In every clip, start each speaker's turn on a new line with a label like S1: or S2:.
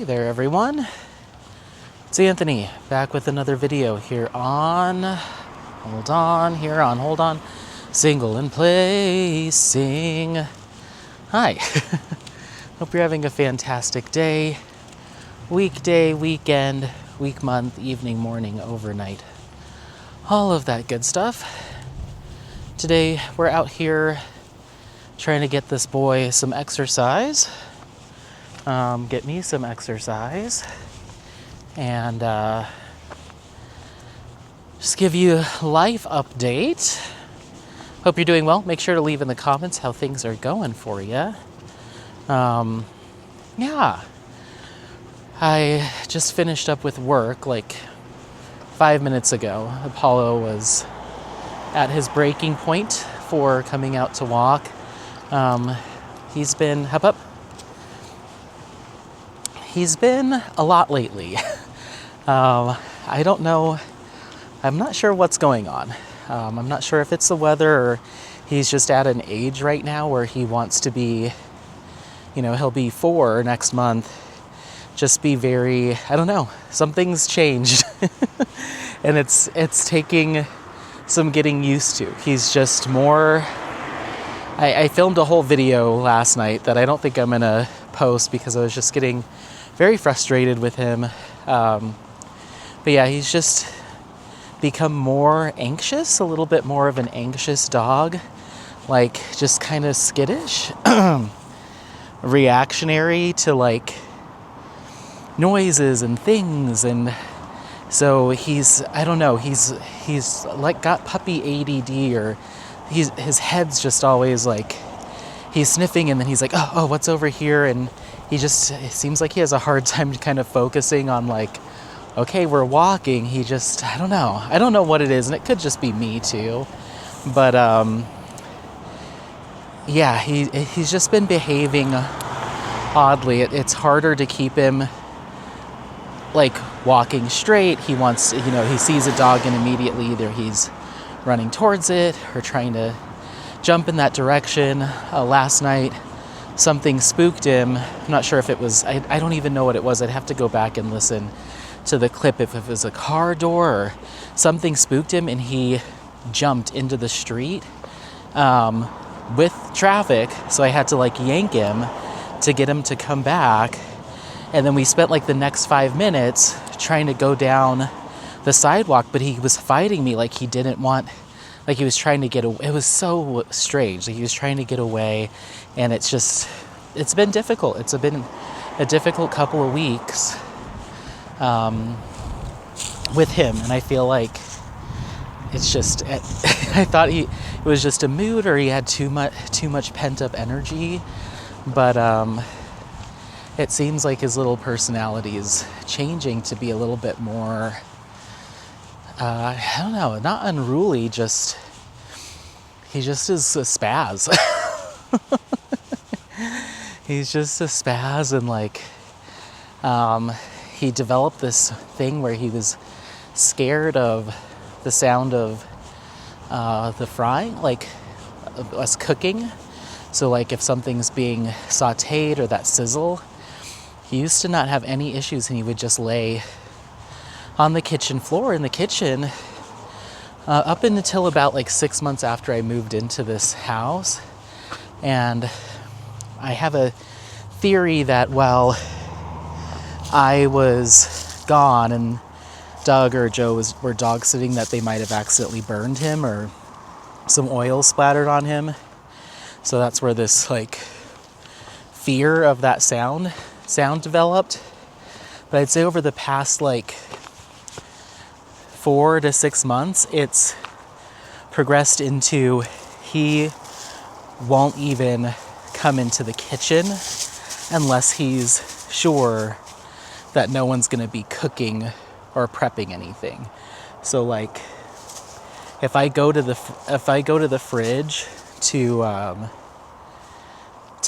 S1: Hey there everyone, it's Anthony back with another video here on Hold On, Single and Placing. Hi, hope you're having a fantastic day, weekday, weekend, week, month, evening, morning, overnight, all of that good stuff. Today we're out here trying to get this boy some exercise. Get me some exercise and just give you a life update. Hope you're doing well. Make sure to leave in the comments how things are going for you. Yeah, I just finished up with work like 5 minutes ago. Apollo was at his breaking point for coming out to walk. He's been He's been a lot lately. I don't know. I'm not sure what's going on. I'm not sure if it's the weather or he's just at an age right now where he wants to be, he'll be 4 next month. Just be very, I don't know, something's changed. And it's taking some getting used to. He's just more, I filmed a whole video last night that I don't think I'm gonna post because I was just getting very frustrated with him. But yeah, he's just become more anxious, a little bit more of an anxious dog, like just kind of skittish, reactionary to like noises and things. And so he's, I don't know, he's like got puppy ADD, or his head's just always like, he's sniffing and then he's like, oh, what's over here? And it seems like he has a hard time kind of focusing on like, okay, we're walking. I don't know what it is. And it could just be me too. But, yeah, he's just been behaving oddly. It's harder to keep him like walking straight. He wants, he sees a dog and immediately either he's running towards it or trying to jump in that direction. Last night, something spooked him. I'm not sure if it was, I don't even know what it was. I'd have to go back and listen to the clip if it was a car door or something spooked him, and he jumped into the street with traffic. So I had to like yank him to get him to come back. And then we spent like the next 5 minutes trying to go down the sidewalk, but he was fighting me like he didn't want, like he was trying to get away. It was so strange. Like he was trying to get away, and it's been difficult. It's been a difficult couple of weeks with him, and I feel like it's just, I thought it was just a mood or he had too much pent-up energy, but it seems like his little personality is changing to be a little bit more, I don't know, not unruly, he just is a spaz. He's just a spaz, and like, he developed this thing where he was scared of the sound of the frying, like us cooking. So like if something's being sauteed or that sizzle, he used to not have any issues, and he would just lay on the kitchen floor in the kitchen up until about like 6 months after I moved into this house. And I have a theory that while I was gone and Doug or Joe were dog sitting, that they might have accidentally burned him or some oil splattered on him. So that's where this like fear of that sound developed. But I'd say over the past like 4 to 6 months, it's progressed into he won't even come into the kitchen unless he's sure that no one's going to be cooking or prepping anything. So like if I go to the fridge to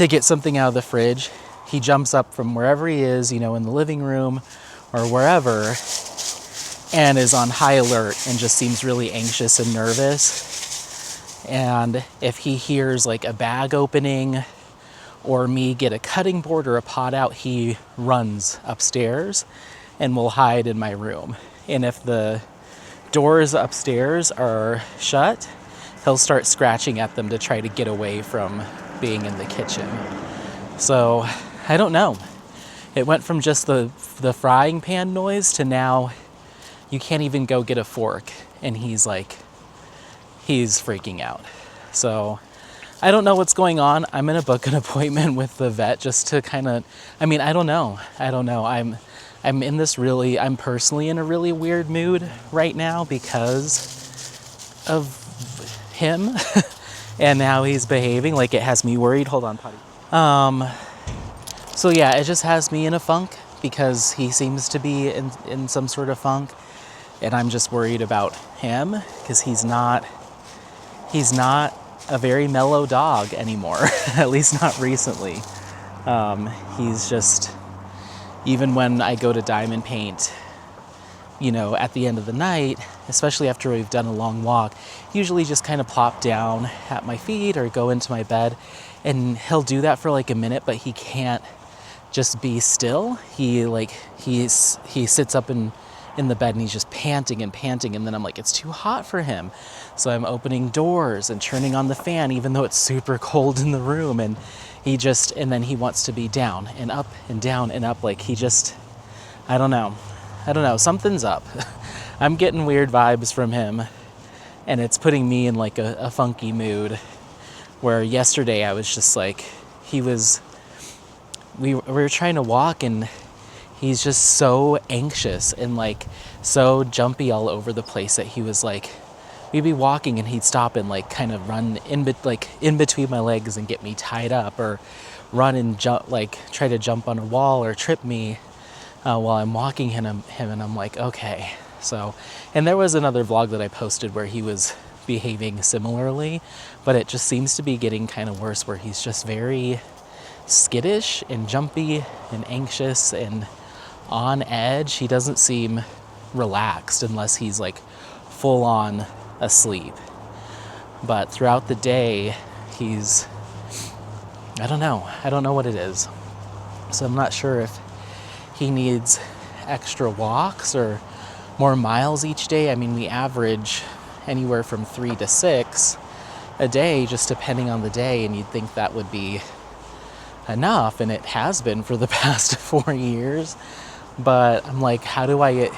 S1: get something out of the fridge, he jumps up from wherever he is, in the living room or wherever, and is on high alert and just seems really anxious and nervous. And if he hears like a bag opening or me get a cutting board or a pot out, he runs upstairs and will hide in my room. And if the doors upstairs are shut, he'll start scratching at them to try to get away from being in the kitchen. So I don't know. It went from just the frying pan noise to now you can't even go get a fork, and he's freaking out. So I don't know what's going on. I'm going to book an appointment with the vet just to kind of, I don't know. I'm personally in a really weird mood right now because of him. And now he's behaving like it has me worried. Hold on, potty. So yeah, it just has me in a funk because he seems to be in some sort of funk. And I'm just worried about him because he's not a very mellow dog anymore, at least not recently. He's just, even when I go to diamond paint, at the end of the night, especially after we've done a long walk, usually just kind of plop down at my feet or go into my bed, and he'll do that for like a minute, but he can't just be still. He sits up in the bed and he's just panting, and then I'm like, it's too hot for him. So I'm opening doors and turning on the fan even though it's super cold in the room, and then he wants to be down and up and down and up. Like I don't know. Something's up. I'm getting weird vibes from him, and it's putting me in like a funky mood, where yesterday I was just like, we were trying to walk and he's just so anxious and like so jumpy all over the place that he was like, we'd be walking and he'd stop and like kind of run in between my legs and get me tied up, or run and jump, like try to jump on a wall or trip me while I'm walking him, and I'm like, okay. So, and there was another vlog that I posted where he was behaving similarly, but it just seems to be getting kind of worse, where he's just very skittish and jumpy and anxious and on edge. He doesn't seem relaxed unless he's like full on asleep. But throughout the day, I don't know what it is. So I'm not sure if he needs extra walks or more miles each day. We average anywhere from 3 to 6 a day, just depending on the day, and you'd think that would be enough, and it has been for the past 4 years. But I'm like, how do I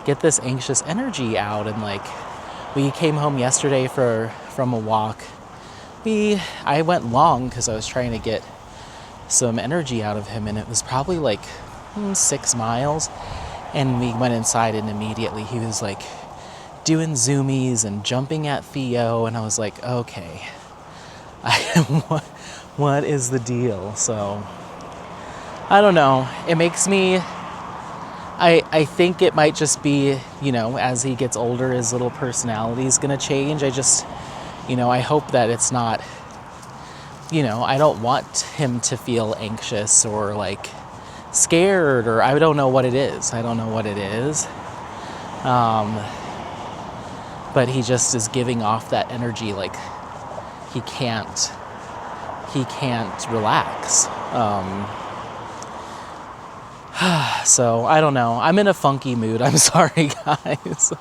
S1: get this anxious energy out? And like, we came home yesterday from a walk. I went long because I was trying to get some energy out of him, and it was probably like 6 miles. And we went inside, and immediately he was like doing zoomies and jumping at Theo, and I was like, okay, what is the deal? So I don't know. It makes me, I think it might just be, as he gets older, his little personality is going to change. I hope that it's not, I don't want him to feel anxious or like scared, or I don't know what it is. But he just is giving off that energy like he can't relax. So I don't know. I'm in a funky mood. I'm sorry, guys.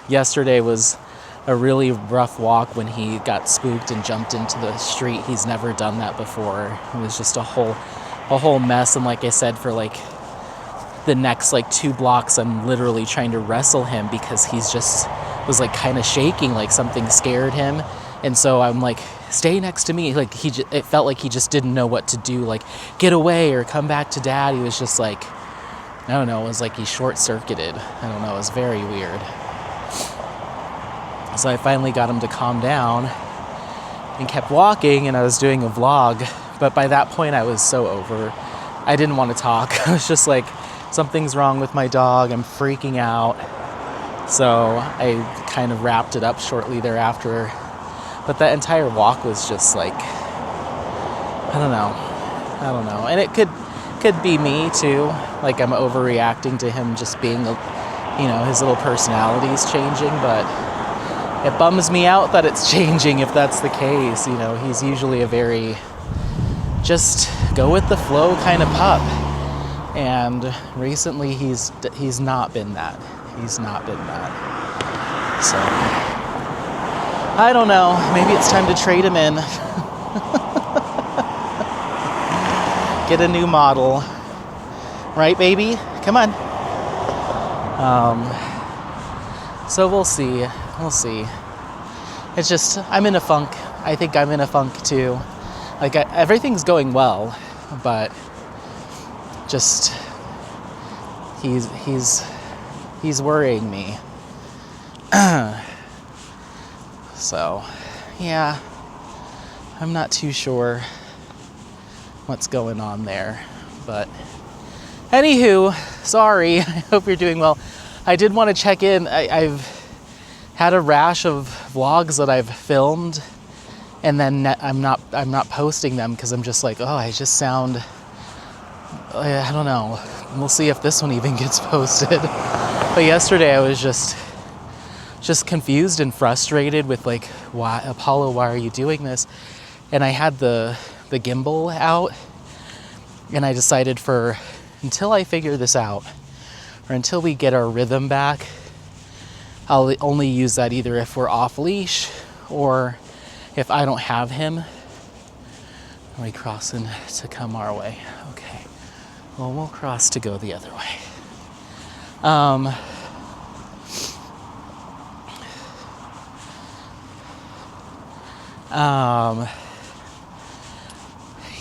S1: Yesterday was a really rough walk when he got spooked and jumped into the street. He's never done that before. It was just a whole mess. And like I said, for like the next like 2 blocks, I'm literally trying to wrestle him because he's just was like kind of shaking, like something scared him. And so I'm like, stay next to me. Like it felt like he just didn't know what to do, like get away or come back to dad. He was just like, I don't know, it was like he short-circuited. I don't know, it was very weird. So I finally got him to calm down and kept walking, and I was doing a vlog. But by that point I was so over. I didn't want to talk. I was just like, something's wrong with my dog. I'm freaking out. So I kind of wrapped it up shortly thereafter. But that entire walk was just like, I don't know. And it could be me too. Like I'm overreacting to him just being, his little personality's changing. But it bums me out that it's changing if that's the case. He's usually a very just go with the flow kind of pup. And recently he's not been that. He's not been that. So I don't know. Maybe it's time to trade him in. Get a new model. Right, baby? Come on. So we'll see. We'll see. It's just, I'm in a funk. I think I'm in a funk too. Like, everything's going well, but just, he's worrying me. So, yeah, I'm not too sure what's going on there, but anywho, sorry. I hope you're doing well. I did want to check in. I've had a rash of vlogs that I've filmed, and then I'm not posting them because I'm just like, oh, I just sound, I don't know. We'll see if this one even gets posted. But yesterday I was just confused and frustrated with like, why, Apollo, why are you doing this? And I had the gimbal out, and I decided until I figure this out, or until we get our rhythm back, I'll only use that either if we're off leash or if I don't have him. Are we crossing to come our way? Okay. Well, we'll cross to go the other way.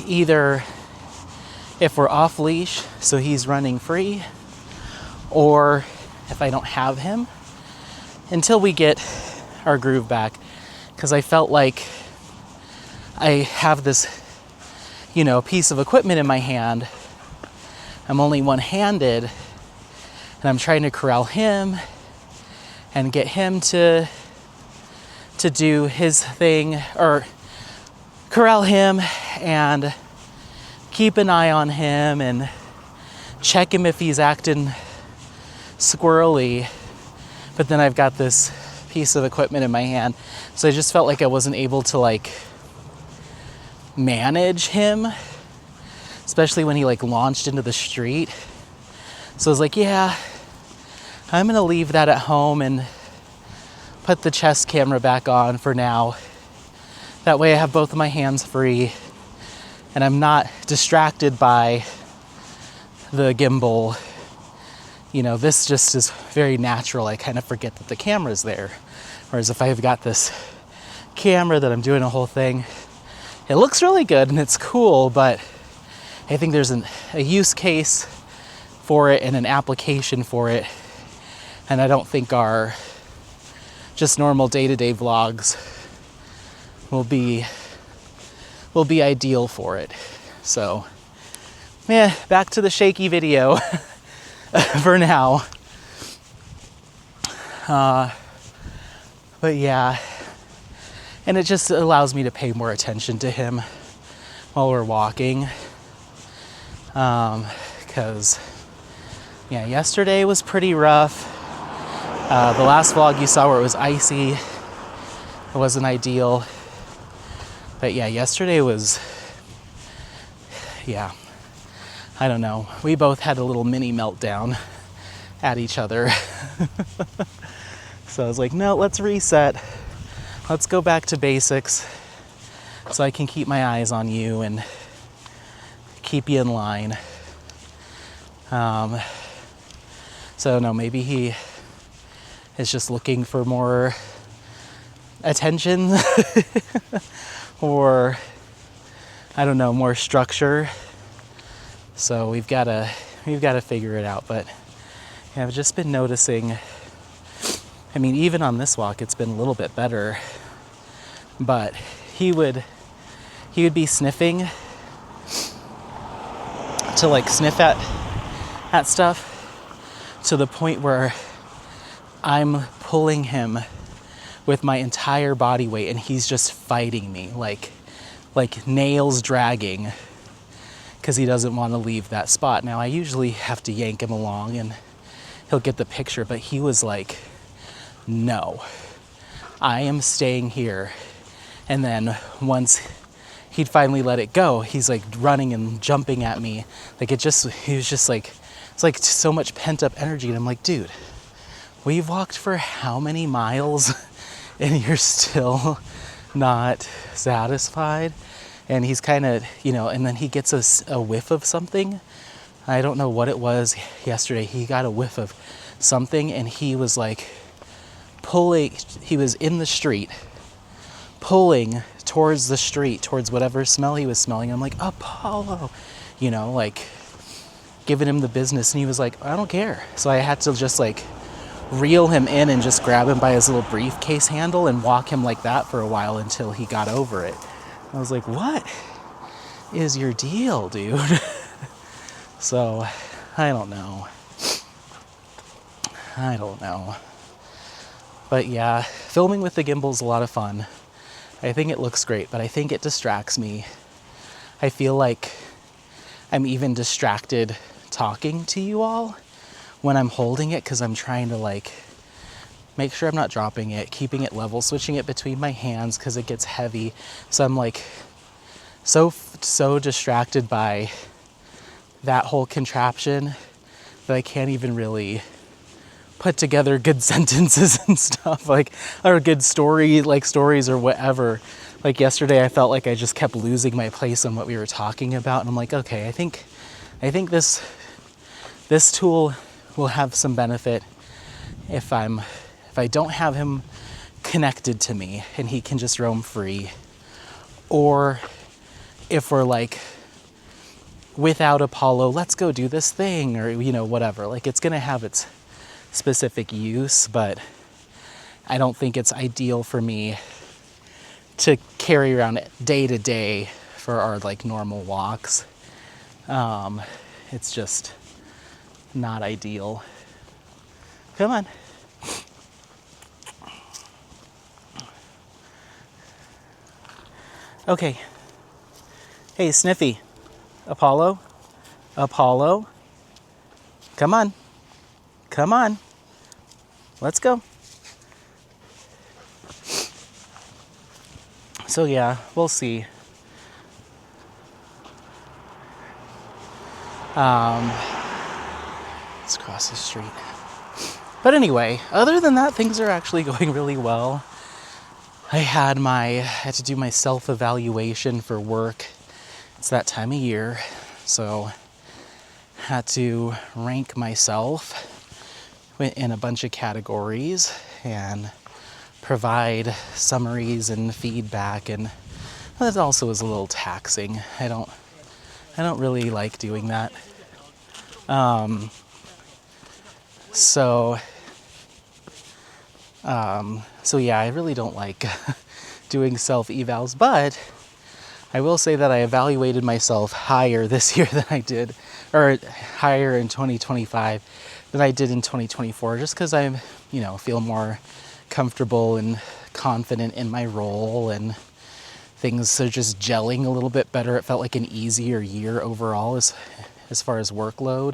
S1: Either if we're off leash, so he's running free, or if I don't have him, until we get our groove back. Because I felt like I have this, piece of equipment in my hand. I'm only one-handed, and I'm trying to corral him and get him to do his thing, or corral him and keep an eye on him and check him if he's acting squirrely. But then I've got this piece of equipment in my hand, so I just felt like I wasn't able to like manage him, especially when he like launched into the street. So I was like, yeah, I'm gonna leave that at home and put the chest camera back on for now. That way I have both of my hands free and I'm not distracted by the gimbal. This just is very natural. I kind of forget that the camera's there. Whereas if I've got this camera that I'm doing a whole thing, it looks really good and it's cool, but I think there's a use case for it and an application for it. And I don't think our just normal day-to-day vlogs will be ideal for it. So, back to the shaky video. For now. But yeah, and it just allows me to pay more attention to him while we're walking. Because, yesterday was pretty rough. The last vlog you saw where it was icy, it wasn't ideal. But yesterday was, I don't know. We both had a little mini meltdown at each other. So I was like, no, let's reset. Let's go back to basics so I can keep my eyes on you and keep you in line. So no, maybe he is just looking for more attention or, I don't know, more structure. So we've got to figure it out. But I've just been noticing, even on this walk, it's been a little bit better, but he would be sniffing to like sniff at stuff to the point where I'm pulling him with my entire body weight and he's just fighting me, like nails dragging, because he doesn't want to leave that spot. Now, I usually have to yank him along and he'll get the picture, but he was like, no, I am staying here. And then once he'd finally let it go, he's like running and jumping at me. Like he was just like, it's like so much pent up energy. And I'm like, dude, we've walked for how many miles and you're still not satisfied? And he's kind of, and then he gets a whiff of something. I don't know what it was yesterday. He got a whiff of something and he was like he was in the street, pulling towards the street, towards whatever smell he was smelling. I'm like, Apollo, like giving him the business. And he was like, I don't care. So I had to just like reel him in and just grab him by his little briefcase handle and walk him like that for a while until he got over it. I was like, what is your deal, dude? So, I don't know. But yeah, filming with the gimbal is a lot of fun. I think it looks great, but I think it distracts me. I feel like I'm even distracted talking to you all when I'm holding it, because I'm trying to like make sure I'm not dropping it, keeping it level, switching it between my hands because it gets heavy. So I'm like so distracted by that whole contraption that I can't even really put together good sentences and stuff, like, or good stories or whatever. Like yesterday I felt like I just kept losing my place on what we were talking about, and I'm like, okay, I think this tool will have some benefit if I don't have him connected to me and he can just roam free, or if we're like without Apollo, let's go do this thing, or whatever. Like, it's gonna have its specific use, but I don't think it's ideal for me to carry around day to day for our like normal walks. It's just not ideal. Come on. Okay. Hey, Sniffy. Apollo? Come on. Let's go. So yeah, we'll see. Let's cross the street. But anyway, other than that, things are actually going really well. I had to do my self-evaluation for work. It's that time of year, so had to rank myself in a bunch of categories and provide summaries and feedback, and that also is a little taxing. I don't really like doing that. So yeah, I really don't like doing self-evals, but I will say that I evaluated myself higher this year than I did, or higher in 2025 than I did in 2024, just because I, feel more comfortable and confident in my role, and things are just gelling a little bit better. It felt like an easier year overall as far as workload.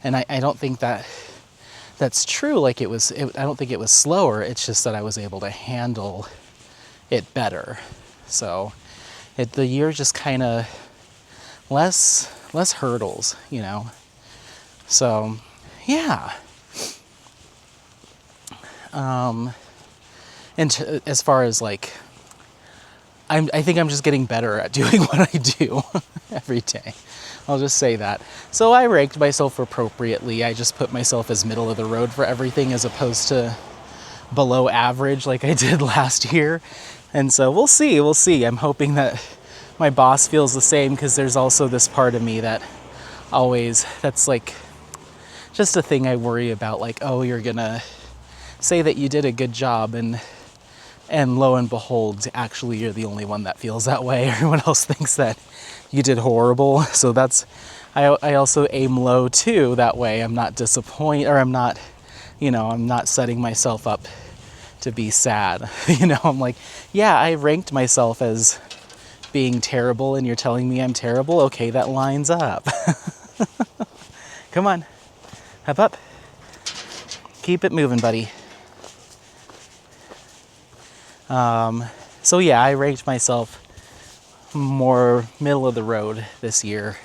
S1: And I don't think that's true. Like I don't think it was slower. It's just that I was able to handle it better. So the year just kind of less hurdles, So yeah. As far as like, I think I'm just getting better at doing what I do every day. I'll just say that. So I ranked myself appropriately. I just put myself as middle of the road for everything as opposed to below average like I did last year. And so we'll see. I'm hoping that my boss feels the same, because there's also this part of me that's like just a thing I worry about. Like, oh, you're gonna say that you did a good job, and lo and behold, actually you're the only one that feels that way. Everyone else thinks that you did horrible. So I also aim low too. That way I'm not disappointed, or I'm not setting myself up to be sad. I'm like, yeah, I ranked myself as being terrible and you're telling me I'm terrible. Okay, that lines up. Come on, hop up. Keep it moving, buddy. So yeah, I ranked myself more middle of the road this year.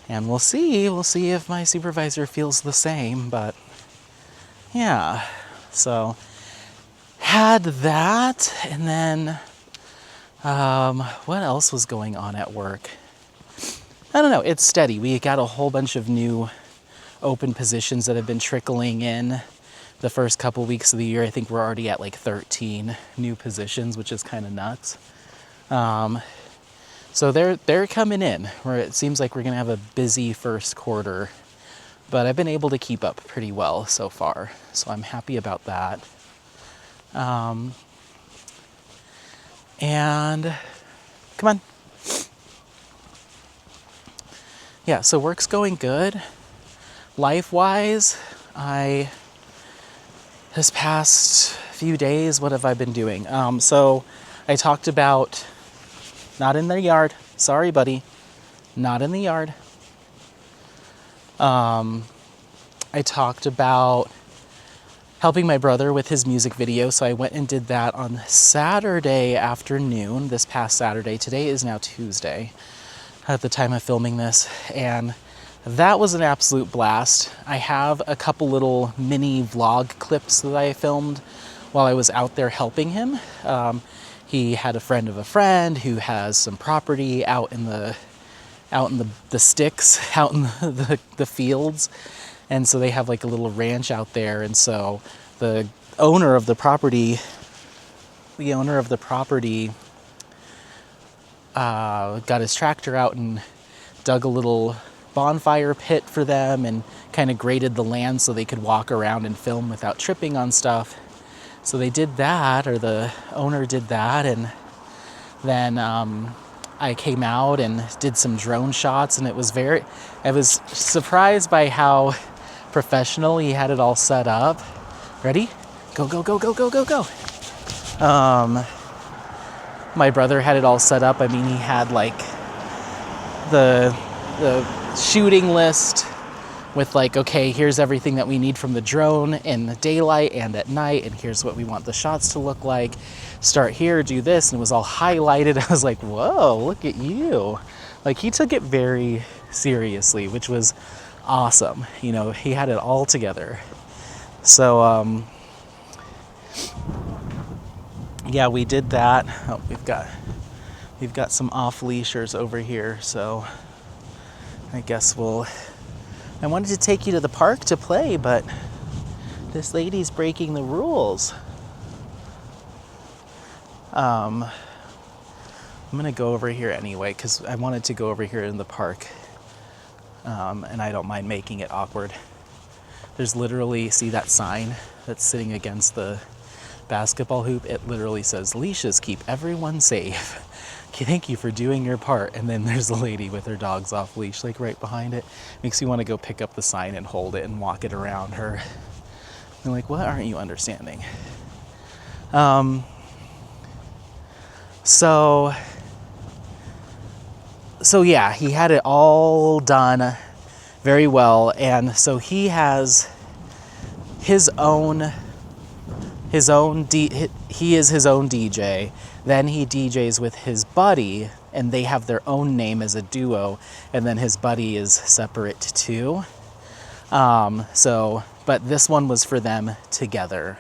S1: And we'll see if my supervisor feels the same, but yeah. So had that, and then what else was going on at work? I don't know, it's steady. We got a whole bunch of new open positions that have been trickling in the first couple weeks of the year. I think we're already at like 13 new positions, which is kind of nuts. So they're coming in, where it seems like we're gonna have a busy first quarter, but I've been able to keep up pretty well so far, so I'm happy about that. And come on. Yeah, so work's going good. Life-wise, this past few days, what have I been doing? So I talked about not in the yard. Sorry, buddy. Not in the yard. I talked about helping my brother with his music video, so I went and did that on Saturday afternoon, this past Saturday. Today is now Tuesday at the time of filming this, and that was an absolute blast. I have a couple little mini vlog clips that I filmed while I was out there helping him. He had a friend of a friend who has some property out in the sticks, out in the fields. And so they have like a little ranch out there. And so the owner of the property got his tractor out and dug a little bonfire pit for them and kind of graded the land so they could walk around and film without tripping on stuff. So they did that, or the owner did that, and then I came out and did some drone shots, and I was surprised by how professional he had it all set up. Ready? Go, go, go, go, go, go, go. My brother had it all set up. I mean, he had like the shooting list with like, okay, here's everything that we need from the drone in the daylight and at night, and here's what we want the shots to look like. Start here, do this, and it was all highlighted. I was like, whoa, look at you. Like, he took it very seriously, which was awesome. You know, he had it all together. So, yeah, we did that. Oh, we've got some off-leashers over here, so I guess I wanted to take you to the park to play, but this lady's breaking the rules. I'm gonna go over here anyway, because I wanted to go over here in the park, and I don't mind making it awkward. There's literally, see that sign that's sitting against the basketball hoop? It literally says, "Leashes keep everyone safe. Thank you for doing your part." And then there's a lady with her dogs off leash, like right behind it. Makes you want to go pick up the sign and hold it and walk it around her. I'm like, what aren't you understanding? So yeah, he had it all done very well, and so he has his own he is his own DJ. Then he DJs with his buddy, and they have their own name as a duo, and then his buddy is separate too. But this one was for them together.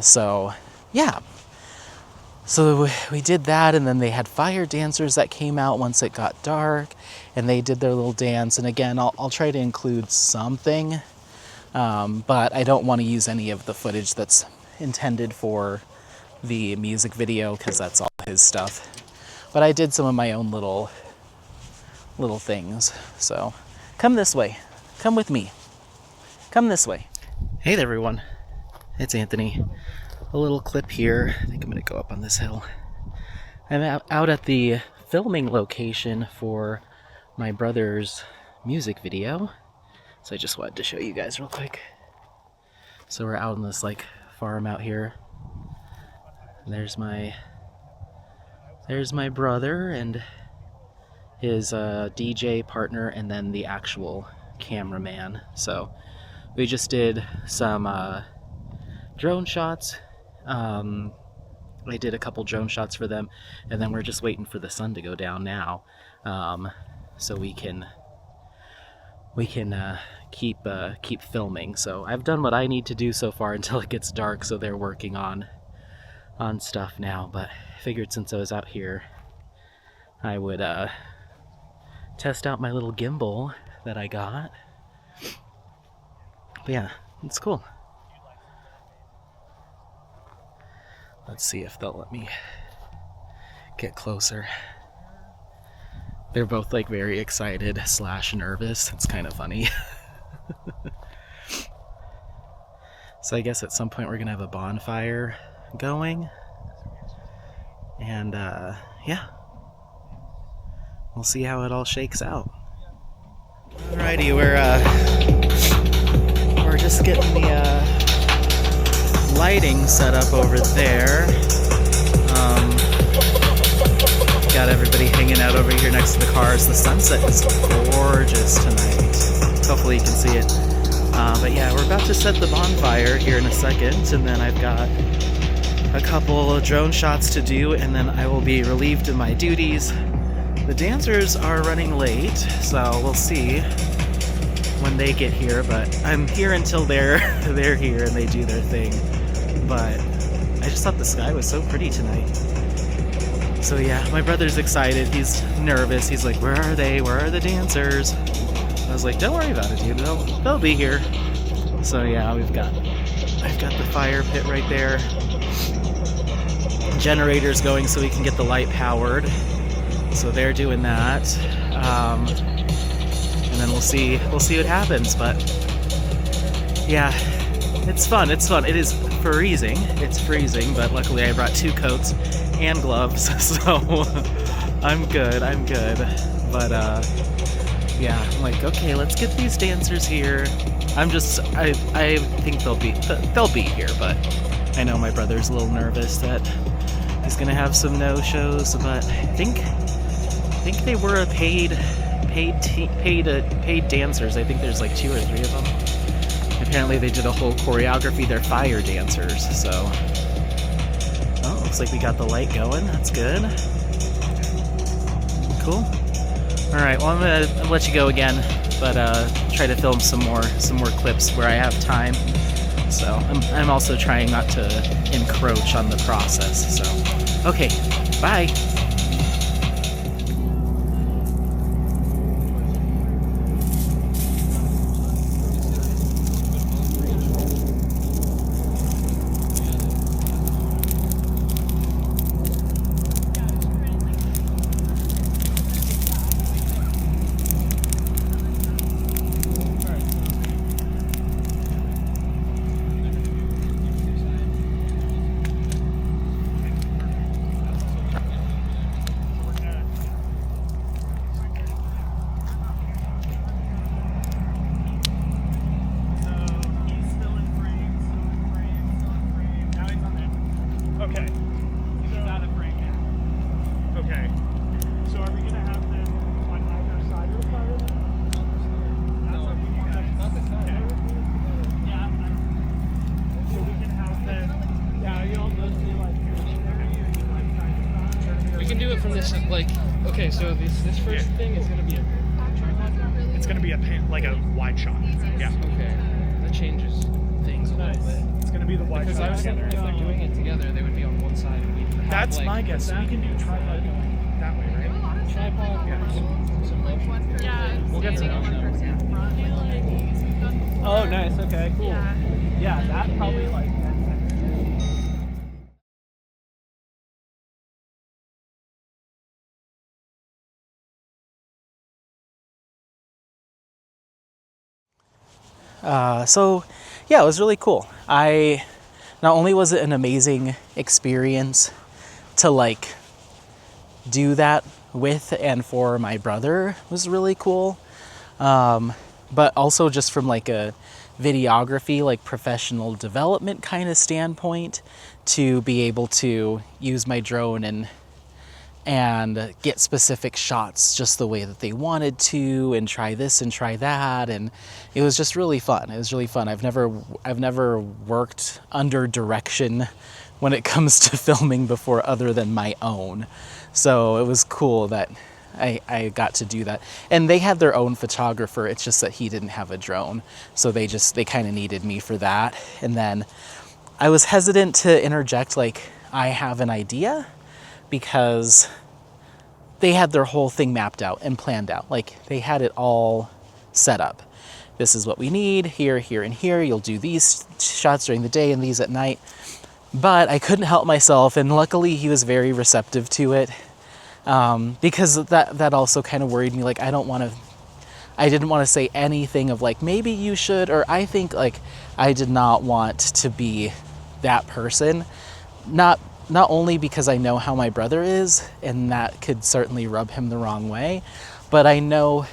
S1: So yeah. So we did that, and then they had fire dancers that came out once it got dark, and they did their little dance. And again, I'll try to include something, but I don't want to use any of the footage that's intended for the music video, because that's all his stuff. But I did some of my own little things. So come this way. Come with me. Come this way. Hey there, everyone. It's Anthony. A little clip here. I think I'm going to go up on this hill. I'm out at the filming location for my brother's music video. So I just wanted to show you guys real quick. So we're out in this like farm out here. There's my brother and his DJ partner, and then the actual cameraman. So we just did some drone shots. I did a couple drone shots for them, and then we're just waiting for the sun to go down now, so we can keep filming. So I've done what I need to do so far until it gets dark. So they're working on stuff now. But I figured since I was out here, I would test out my little gimbal that I got. But yeah, it's cool. Let's see if they'll let me get closer. They're both like very excited / nervous. It's kind of funny. So I guess at some point we're gonna have a bonfire going, and yeah, we'll see how it all shakes out. Alrighty, we're just getting the lighting set up over there. Got everybody hanging out over here next to the cars. The sunset is gorgeous tonight. Hopefully you can see it. But yeah, we're about to set the bonfire here in a second, and then I've got a couple drone shots to do, and then I will be relieved of my duties. The dancers are running late, so we'll see when they get here, but I'm here until they're here and they do their thing. But I just thought the sky was so pretty tonight. So yeah, my brother's excited. He's nervous. He's like, "Where are they? Where are the dancers?" I was like, "Don't worry about it, dude. They'll be here." So yeah, I've got the fire pit right there. Generators going so we can get the light powered. So they're doing that, and then we'll see what happens. But yeah, it's fun. It's fun. It is freezing. It's freezing, but luckily I brought 2 coats and gloves, so I'm good. But yeah, I'm like, okay, let's get these dancers here. I think they'll be here, but I know my brother's a little nervous that he's gonna have some no-shows. But I think they were a paid dancers. I think there's like 2 or 3 of them. Apparently they did a whole choreography. They're fire dancers, so. Oh, looks like we got the light going. That's good. Cool. All right. Well, I'm gonna let you go again, but try to film some more clips where I have time. So I'm also trying not to encroach on the process. So, okay. Bye.
S2: Okay. He's out of frame now. Okay. So are we going to have them on either side of the fire then? No, not the side. Yeah. So we can have them. Yeah, you'll mostly like.
S3: We can do it from this, like, okay, so this first thing is going to be a tripod?
S2: It's going to be like a wide shot. Yeah.
S3: Okay. That changes things a little bit.
S2: It's going to be the wide
S3: Because I
S2: shot
S3: was thinking
S2: together.
S3: if they're doing it together, they would be on one side. And we'd have,
S2: That's
S3: like,
S2: my guess. We can do tripod going that way, right?
S3: tripod, some motion.
S4: Yeah,
S2: We'll get to
S4: standing
S2: that.
S4: one person in front.
S2: Oh, nice. Okay, cool. Yeah, that probably like.
S1: So yeah, it was really cool. Not only was it an amazing experience to like do that with and for my brother, was really cool, but also just from like a videography, like professional development kind of standpoint, to be able to use my drone and get specific shots just the way that they wanted to, and try this and try that, and it was just really fun. It was really fun. I've never worked under direction when it comes to filming before other than my own. So it was cool that I got to do that. And they had their own photographer. It's just that he didn't have a drone. So they kind of needed me for that. And then I was hesitant to interject like I have an idea, because they had their whole thing mapped out and planned out. Like they had it all set up. This is what we need, here, here, and here. You'll do these shots during the day and these at night. But I couldn't help myself, and luckily he was very receptive to it, because that also kind of worried me. Like I didn't want to say anything of like, maybe you should, or I think, like I did not want to be that person. Not only because I know how my brother is, and that could certainly rub him the wrong way, but I know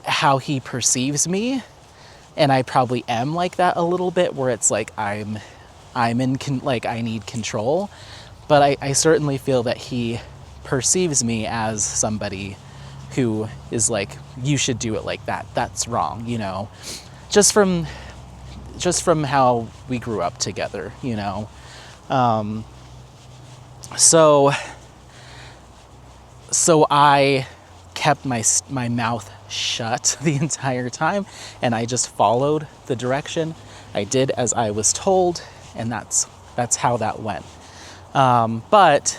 S1: how he perceives me, and I probably am like that a little bit, where it's like I'm in like I need control, but I certainly feel that he perceives me as somebody who is like, you should do it like that. That's wrong, you know, just from how we grew up together, you know. So I kept my mouth shut the entire time, and I just followed the direction. I did as I was told, and that's how that went. But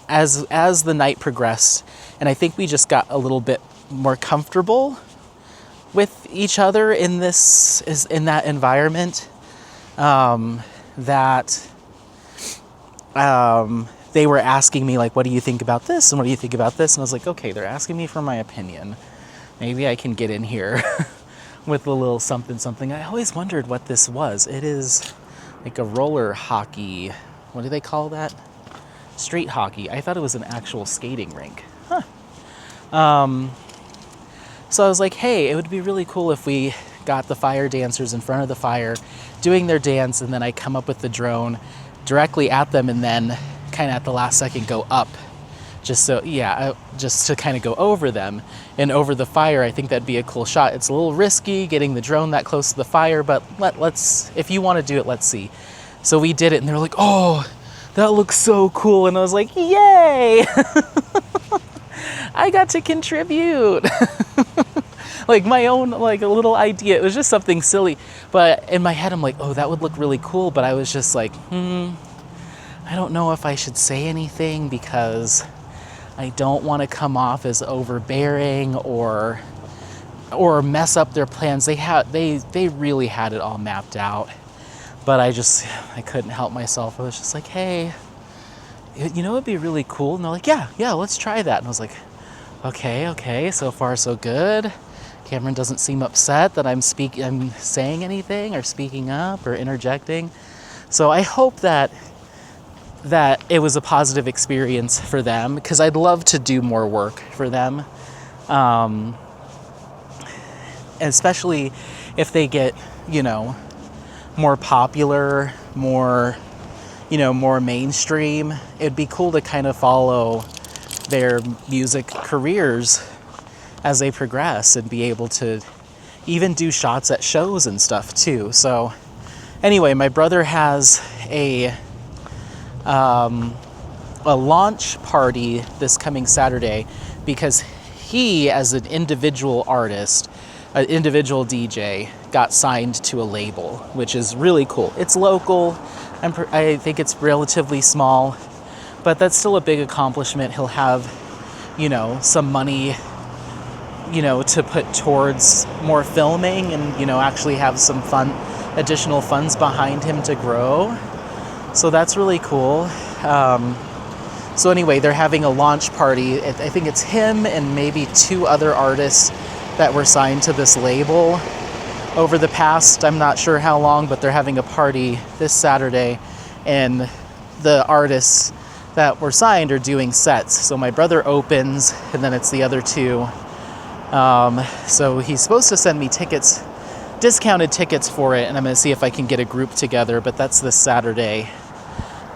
S1: as the night progressed, and I think we just got a little bit more comfortable with each other in that environment, they were asking me like, what do you think about this? And what do you think about this? And I was like, okay, they're asking me for my opinion. Maybe I can get in here with a little something. I always wondered what this was. It is like a roller hockey. What do they call that? Street hockey. I thought it was an actual skating rink. Huh. So I was like, hey, it would be really cool if we got the fire dancers in front of the fire doing their dance, and then I come up with the drone directly at them, and then kind of at the last second go up, just to kind of go over them and over the fire. I think that'd be a cool shot. It's a little risky getting the drone that close to the fire, but let's, if you want to do it, let's see. So we did it, and they were like, oh, that looks so cool. And I was like, yay! I got to contribute. Like my own, like a little idea. It was just something silly. But in my head, I'm like, oh, that would look really cool. But I was just like, I don't know if I should say anything, because I don't want to come off as overbearing or mess up their plans. They really had it all mapped out. But I couldn't help myself. I was just like, hey, you know, it'd be really cool. And they're like, yeah, let's try that. And I was like, okay, so far so good. Cameron doesn't seem upset that I'm saying anything or speaking up or interjecting. So I hope that it was a positive experience for them, because I'd love to do more work for them. Especially if they get, you know, more popular, more mainstream. It'd be cool to kind of follow their music careers as they progress, and be able to even do shots at shows and stuff too. So anyway, my brother has a launch party this coming Saturday, because he, as an individual artist, an individual DJ, got signed to a label, which is really cool. It's local. I think it's relatively small, but that's still a big accomplishment. He'll have, you know, some money, you know, to put towards more filming, and, you know, actually have some additional funds behind him to grow. So that's really cool. So anyway, they're having a launch party. I think it's him and maybe 2 other artists that were signed to this label over the past, I'm not sure how long, but they're having a party this Saturday, and the artists that were signed are doing sets. So my brother opens, and then it's the other 2. So he's supposed to send me tickets, discounted tickets for it, and I'm going to see if I can get a group together, but that's this Saturday.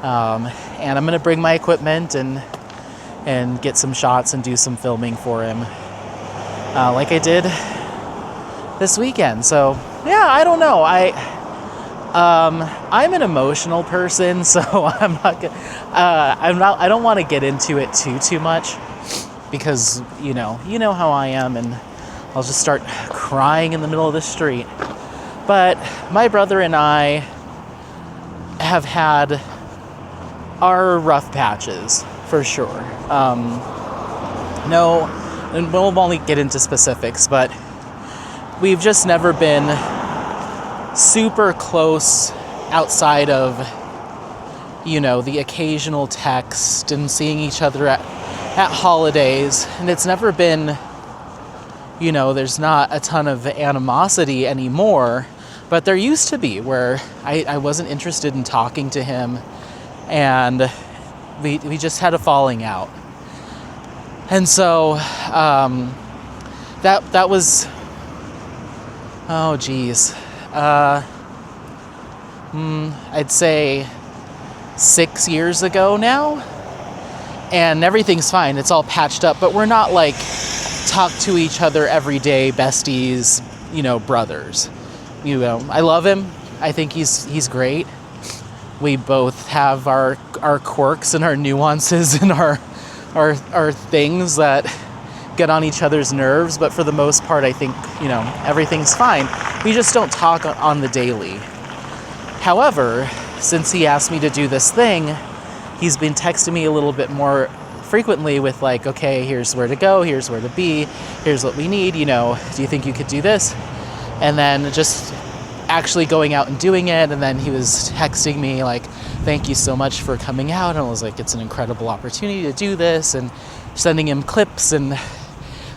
S1: And I'm going to bring my equipment and get some shots and do some filming for him, like I did this weekend. So yeah, I don't know. I'm an emotional person, so I don't want to get into it too much, because you know how I am, and I'll just start crying in the middle of the street. But my brother and I have had our rough patches, for sure. No, and we'll only get into specifics, but we've just never been super close outside of, the occasional text and seeing each other at holidays. And it's never been, there's not a ton of animosity anymore, but there used to be, where I wasn't interested in talking to him, and we just had a falling out. And so that was, oh geez, I'd say 6 years ago now, and everything's fine. It's all patched up, but we're not like talk to each other every day, besties, brothers. I love him. I think he's great. We both have our quirks and our nuances and our things that get on each other's nerves, but for the most part, I think, everything's fine. We just don't talk on the daily. However, since he asked me to do this thing, he's been texting me a little bit more frequently with like, okay, here's where to go, here's where to be, here's what we need, do you think you could do this? And then just actually going out and doing it. And then he was texting me like, thank you so much for coming out. And I was like, it's an incredible opportunity to do this, and sending him clips and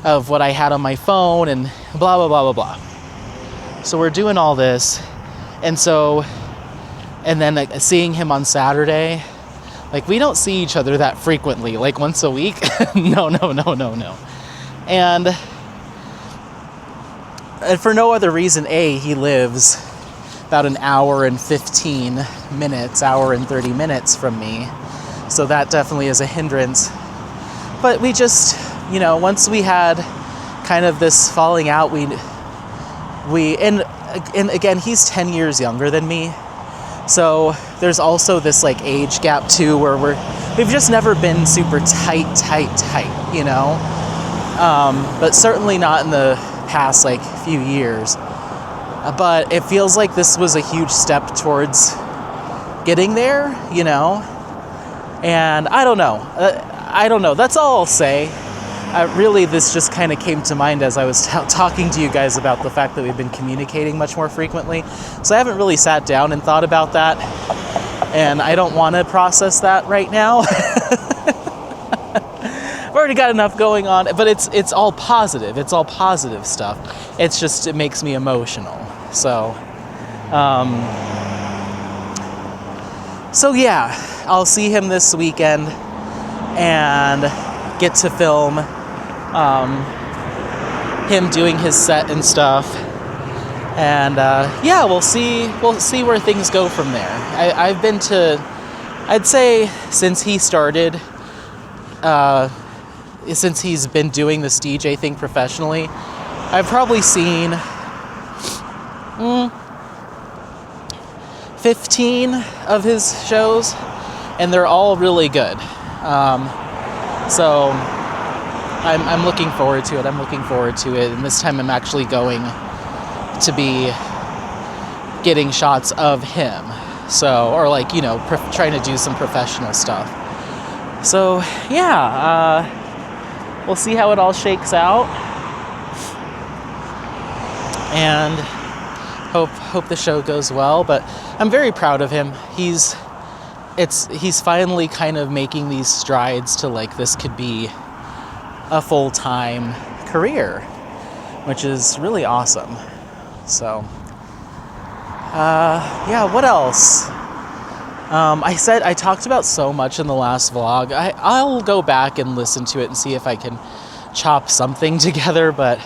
S1: of what I had on my phone and blah, blah, blah, blah, blah. So we're doing all this. And then like, seeing him on Saturday, like we don't see each other that frequently, like once a week. No. And for no other reason, he lives about an hour and 15 minutes, hour and 30 minutes from me. So that definitely is a hindrance. But we just, once we had kind of this falling out, and again, he's 10 years younger than me. So there's also this like age gap too, where we've just never been super tight, but certainly not in the past like few years. But it feels like this was a huge step towards getting there, and I don't know. That's all I'll say. Really, this just kind of came to mind as I was talking to you guys about the fact that we've been communicating much more frequently. So I haven't really sat down and thought about that, and I don't want to process that right now. I've already got enough going on, but it's all positive. It's all positive stuff. It's just, it makes me emotional. So yeah, I'll see him this weekend and get to film him doing his set and stuff. And yeah, we'll see where things go from there. I've been to, I'd say since he started, since he's been doing this DJ thing professionally, I've probably seen 15 of his shows, and they're all really good. So I'm looking forward to it. And this time I'm actually going to be getting shots of him. So, or like, trying to do some professional stuff. So yeah, we'll see how it all shakes out. And hope the show goes well, but I'm very proud of him. He's finally kind of making these strides to like, this could be a full-time career, which is really awesome. So yeah, what else? I talked about so much in the last vlog. I'll go back and listen to it and see if I can chop something together, but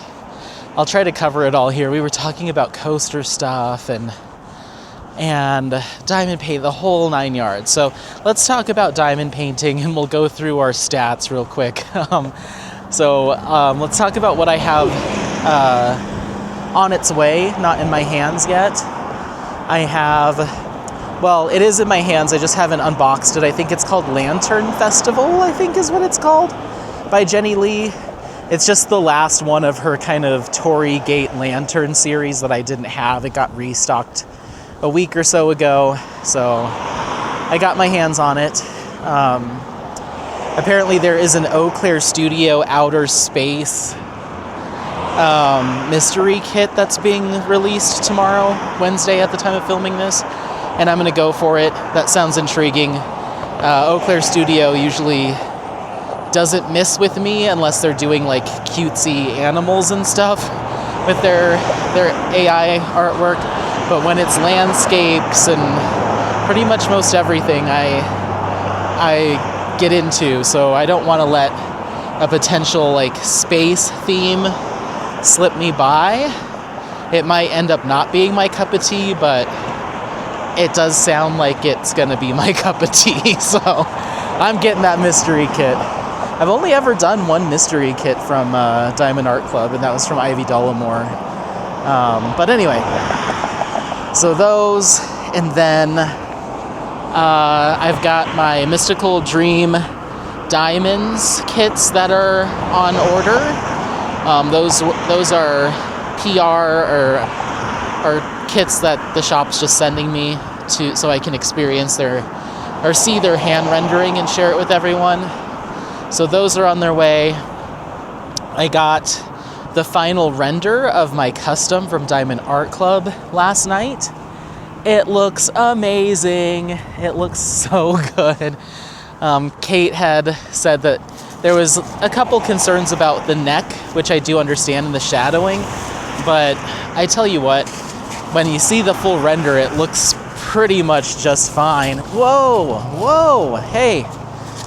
S1: I'll try to cover it all here. We were talking about coaster stuff and diamond paint, the whole 9 yards. So let's talk about diamond painting, and we'll go through our stats real quick. Let's talk about what I have on its way, not in my hands yet. I have, well, it is in my hands. I just haven't unboxed it. I think it's called Lantern Festival, I think is what it's called, by Jenny Lee. It's just the last one of her kind of Tory Gate Lantern series that I didn't have. It got restocked a week or so ago, so I got my hands on it. Apparently there is an Eau Claire Studio Outer Space mystery kit that's being released tomorrow, Wednesday at the time of filming this, and I'm gonna go for it. That sounds intriguing. Eau Claire Studio usually doesn't miss with me unless they're doing like cutesy animals and stuff with their AI artwork, but when it's landscapes and pretty much most everything I get into, so I don't want to let a potential like space theme slip me by. It might end up not being my cup of tea, but it does sound like it's gonna be my cup of tea, so I'm getting that mystery kit. I've only ever done one mystery kit from Diamond Art Club, and that was from Ivy Dollamore. But anyway, so those, and then I've got my Mystical Dream Diamonds kits that are on order. Those are PR or kits that the shop's just sending me to, so I can experience their or see their hand rendering and share it with everyone. So those are on their way. I got the final render of my custom from Diamond Art Club last night. It looks amazing. It looks so good. Kate had said that there was a couple concerns about the neck, which I do understand in the shadowing, but I tell you what, when you see the full render, it looks pretty much just fine. Whoa, hey.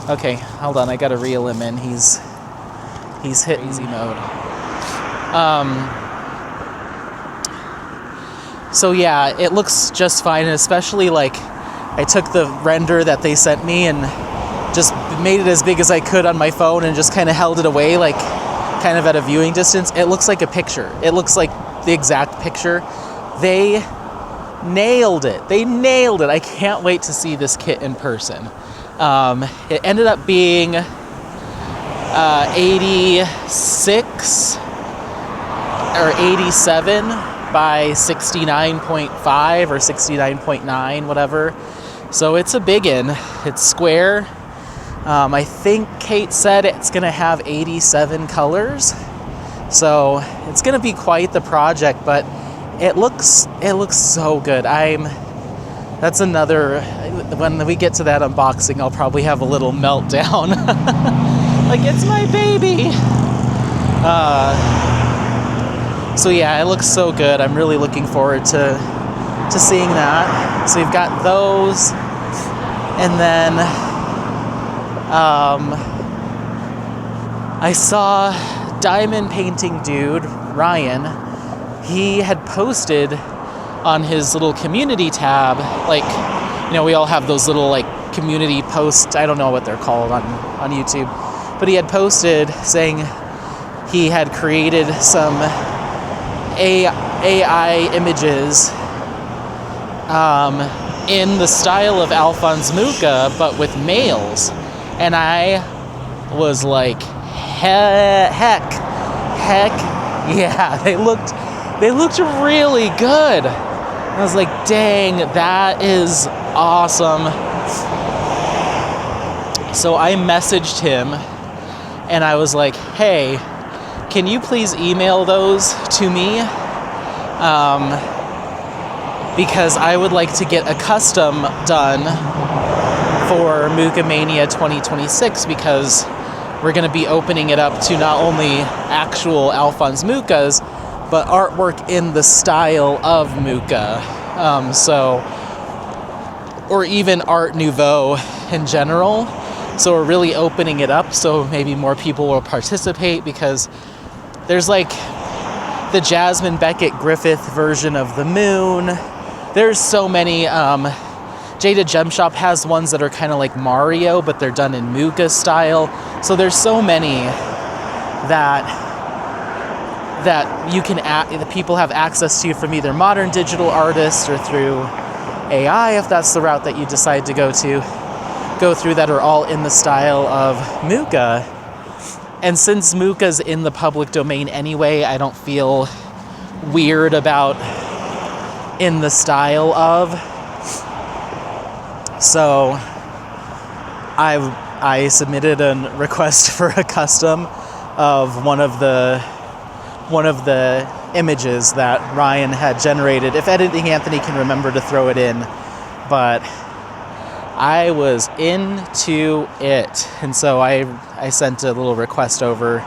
S1: Okay, hold on, I gotta reel him in. He's hit easy mode. So yeah, it looks just fine, and especially like I took the render that they sent me and just made it as big as I could on my phone and just kind of held it away, like kind of at a viewing distance. It looks like a picture. It looks like the exact picture. They nailed it. I can't wait to see this kit in person. It ended up being 86 or 87 by 69.5 or 69.9, whatever. So it's a biggin. It's square. I think Kate said it's gonna have 87 colors. So it's gonna be quite the project, but it looks so good. That's another, when we get to that unboxing, I'll probably have a little meltdown. Like, it's my baby. So yeah, it looks so good. I'm really looking forward to seeing that. So we've got those, and then I saw diamond painting dude Ryan. He had posted on his little community tab, like, you know, we all have those little like community posts, I don't know what they're called on YouTube, but he had posted saying he had created some AI images in the style of Alphonse Mucha, but with males. And I was like, heck yeah, they looked really good. I was like, dang, that is awesome. So I messaged him and I was like, hey, can you please email those to me? Because I would like to get a custom done for Mucha Mania 2026, because we're going to be opening it up to not only actual Alphonse Muchas, but artwork in the style of Mucha. Or even Art Nouveau in general. So we're really opening it up so maybe more people will participate, because there's like the Jasmine Beckett Griffith version of the moon. There's so many. Jada Gem Shop has ones that are kind of like Mario, but they're done in Mucha style. So there's so many that that you can that people have access to from either modern digital artists or through AI, if that's the route that you decide to go through, that are all in the style of Mooka. And since Mooka's in the public domain anyway, I don't feel weird about in the style of. So I submitted a request for a custom of one of the images that Ryan had generated. If Editing Anthony can remember to throw it in, but I was into it, and so I sent a little request over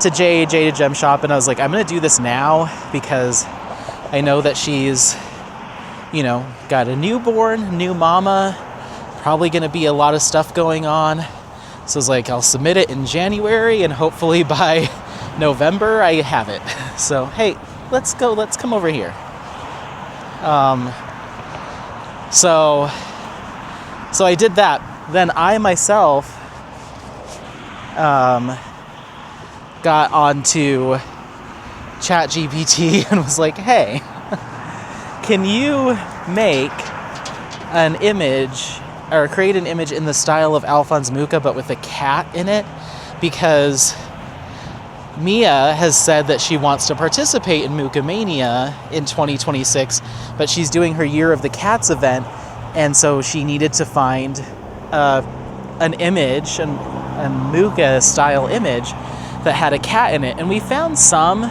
S1: to Jade Gem Shop, and I was like, I'm gonna do this now because I know that she's, got a newborn, new mama, probably gonna be a lot of stuff going on. So I was like, I'll submit it in January, and hopefully by November I have it. So hey, let's come over here. So I did that. Then I myself got onto ChatGPT and was like, hey, can you make an image or create an image in the style of Alphonse Mucha but with a cat in it? Because Mia has said that she wants to participate in Mooka Mania in 2026, but she's doing her Year of the Cats event, and so she needed to find an image, a Mooka style image that had a cat in it. And we found some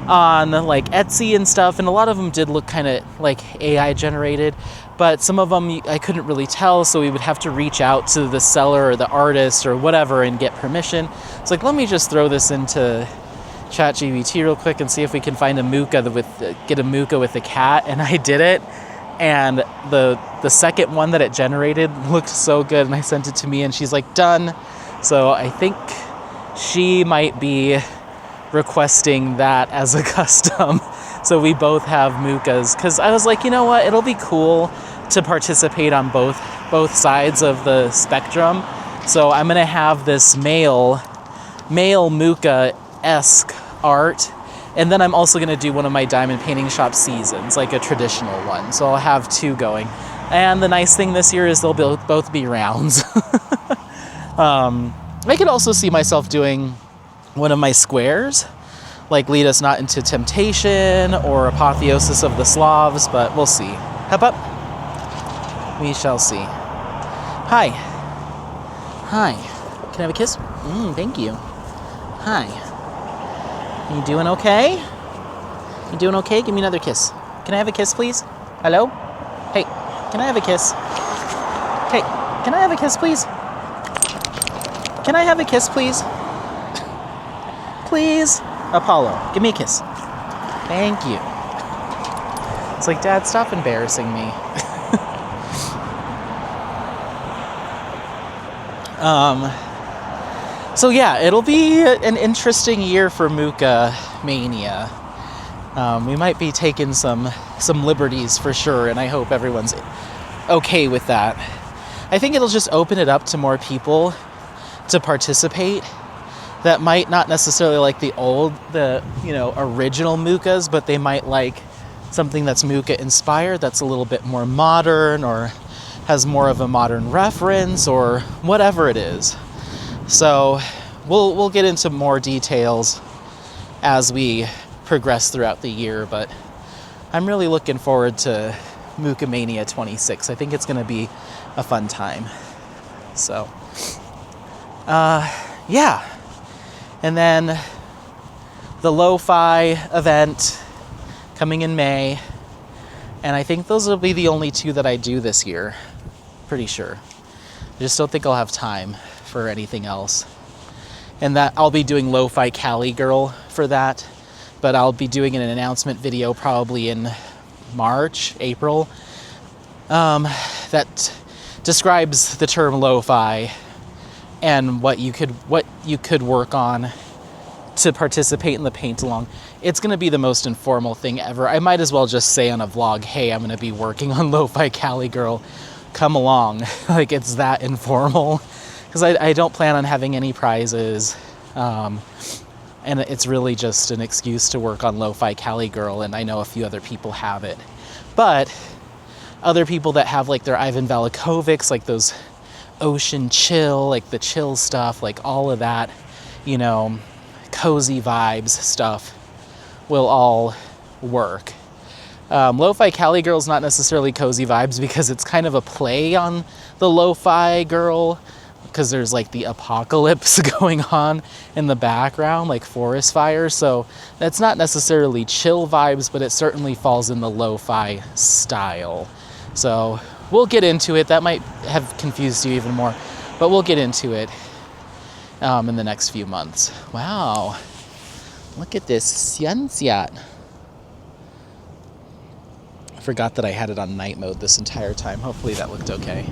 S1: on like Etsy and stuff, and a lot of them did look kind of like AI generated, but some of them I couldn't really tell, so we would have to reach out to the seller or the artist or whatever and get permission. It's like, let me just throw this into ChatGPT real quick and see if we can find get a Mooka with a cat, and I did it. And the second one that it generated looked so good, and I sent it to me, and she's like, done. So I think she might be requesting that as a custom. So we both have Mookas, because I was like, you know what, it'll be cool to participate on both sides of the spectrum. So I'm gonna have this male Mooka-esque art. And then I'm also going to do one of my Diamond Painting Shop seasons, like a traditional one. So I'll have two going. And the nice thing this year is they'll both be rounds. I could also see myself doing one of my squares, like Lead Us Not Into Temptation or Apotheosis of the Slavs, but we'll see. Hop up. We shall see. Hi. Hi. Can I have a kiss? Thank you. Hi. You doing okay? You doing okay? Give me another kiss. Can I have a kiss, please? Hello? Hey, can I have a kiss? Hey, can I have a kiss, please? Can I have a kiss, please? Please? Apollo, give me a kiss. Thank you. It's like, Dad, stop embarrassing me. So yeah, it'll be an interesting year for Mooka Mania. We might be taking some liberties for sure, and I hope everyone's okay with that. I think it'll just open it up to more people to participate that might not necessarily like the original Mookas, but they might like something that's Mooka inspired, that's a little bit more modern or has more of a modern reference or whatever it is. So we'll get into more details as we progress throughout the year, but I'm really looking forward to Mooka Mania 26. I think it's going to be a fun time. So, yeah. And then the Lo-Fi event coming in May, and I think those will be the only two that I do this year. Pretty sure. I just don't think I'll have time for anything else. And that I'll be doing Lo-Fi Cali Girl for that, but I'll be doing an announcement video probably in March, April, that describes the term lo-fi and what you could work on to participate in the paint along. It's going to be the most informal thing ever. I might as well just say on a vlog, hey, I'm going to be working on Lo-Fi Cali Girl, come along. Like, it's that informal, because I don't plan on having any prizes. And it's really just an excuse to work on Lo-Fi Cali Girl, and I know a few other people have it. But other people that have like their Ivan Valikovics, like those ocean chill, like the chill stuff, like all of that, you know, cozy vibes stuff will all work. Lo-Fi Cali Girl's not necessarily cozy vibes because it's kind of a play on the Lo-Fi Girl, because there's like the apocalypse going on in the background, like forest fires. So that's not necessarily chill vibes, but it certainly falls in the lo-fi style. So we'll get into it. That might have confused you even more, but we'll get into it in the next few months. Wow, look at this sunset. I forgot that I had it on night mode this entire time. Hopefully that looked okay.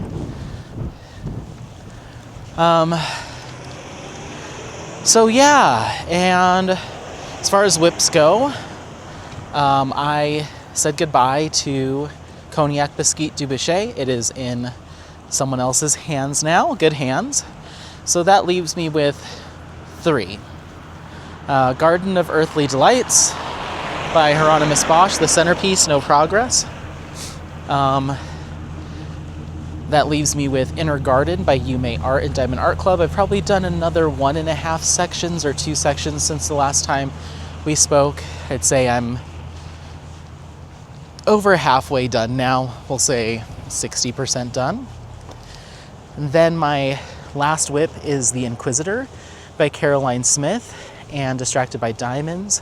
S1: So yeah, and as far as whips go, I said goodbye to Cognac Biscuit du Bichet. It is in someone else's hands now, good hands. So that leaves me with 3. Garden of Earthly Delights by Hieronymus Bosch, the centerpiece, no progress. That leaves me with Inner Garden by Yume Art and Diamond Art Club. I've probably done another 1.5 sections or 2 sections since the last time we spoke. I'd say I'm over halfway done now. We'll say 60% done. And then my last whip is The Inquisitor by Caroline Smith and Distracted by Diamonds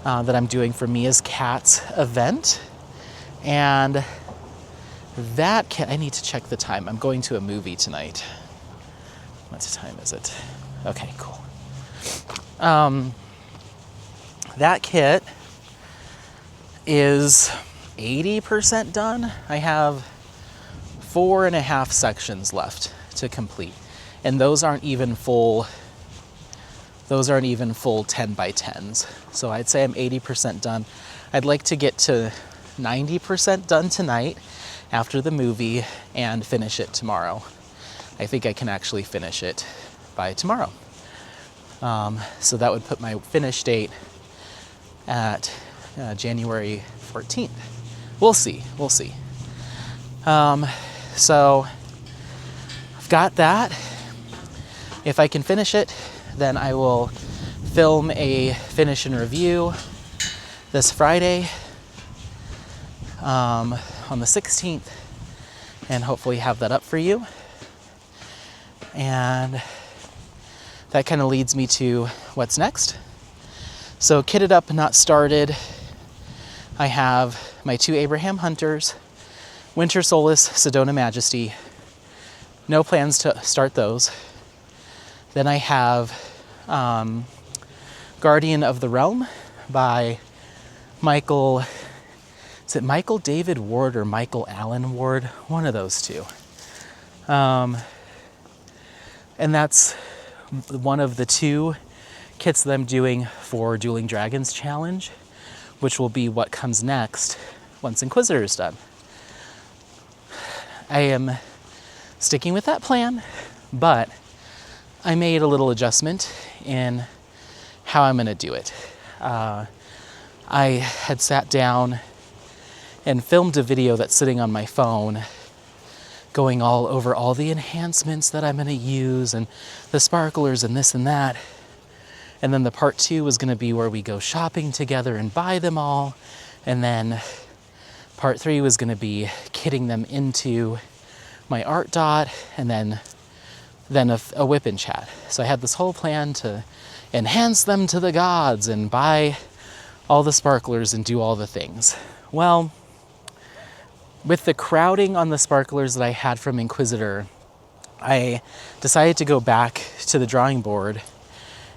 S1: that I'm doing for Mia's Cats event. And that I need to check the time. I'm going to a movie tonight. What time is it? Okay, cool. That kit is 80% done. I have 4.5 sections left to complete. And those aren't even full 10 by 10s. So I'd say I'm 80% done. I'd like to get to 90% done tonight after the movie and finish it tomorrow. I think I can actually finish it by tomorrow. So that would put my finish date at January 14th. We'll see. So I've got that. If I can finish it, then I will film a finish and review this Friday on the 16th, and hopefully have that up for you. And that kind of leads me to what's next. So kitted up, not started, I have my 2 Abraham Hunters, Winter Solace, Sedona Majesty. No plans to start those. Then I have Guardian of the Realm by Michael. Is it Michael David Ward or Michael Allen Ward? One of those two. And that's one of the 2 kits that I'm doing for Dueling Dragons Challenge, which will be what comes next once Inquisitor is done. I am sticking with that plan, but I made a little adjustment in how I'm going to do it. I had sat down and filmed a video that's sitting on my phone going all over all the enhancements that I'm going to use and the sparklers and this and that. And then the part 2 was going to be where we go shopping together and buy them all. And then part 3 was going to be kitting them into my art dot and then a whip and chat. So I had this whole plan to enhance them to the gods and buy all the sparklers and do all the things. Well, with the crowding on the sparklers that I had from Inquisitor, I decided to go back to the drawing board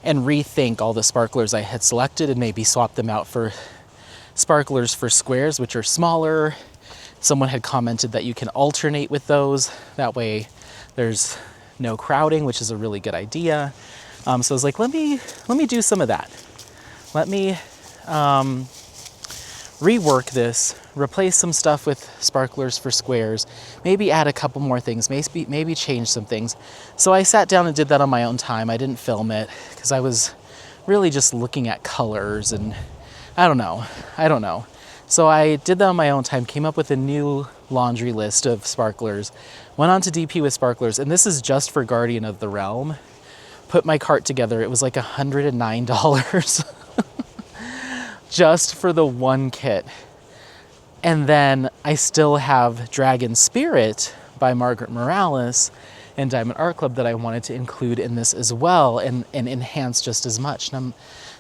S1: and rethink all the sparklers I had selected and maybe swap them out for sparklers for squares, which are smaller. Someone had commented that you can alternate with those. That way there's no crowding, which is a really good idea. So I was like, let me do some of that. Let me rework this, replace some stuff with sparklers for squares, maybe add a couple more things, maybe change some things. So I sat down and did that on my own time. I didn't film it because I was really just looking at colors and I don't know. So I did that on my own time, came up with a new laundry list of sparklers, went on to DP with sparklers, and this is just for Guardian of the Realm. Put my cart together. It was like $109 just for the one kit. And then I still have Dragon Spirit by Margaret Morales and Diamond Art Club that I wanted to include in this as well and enhance just as much.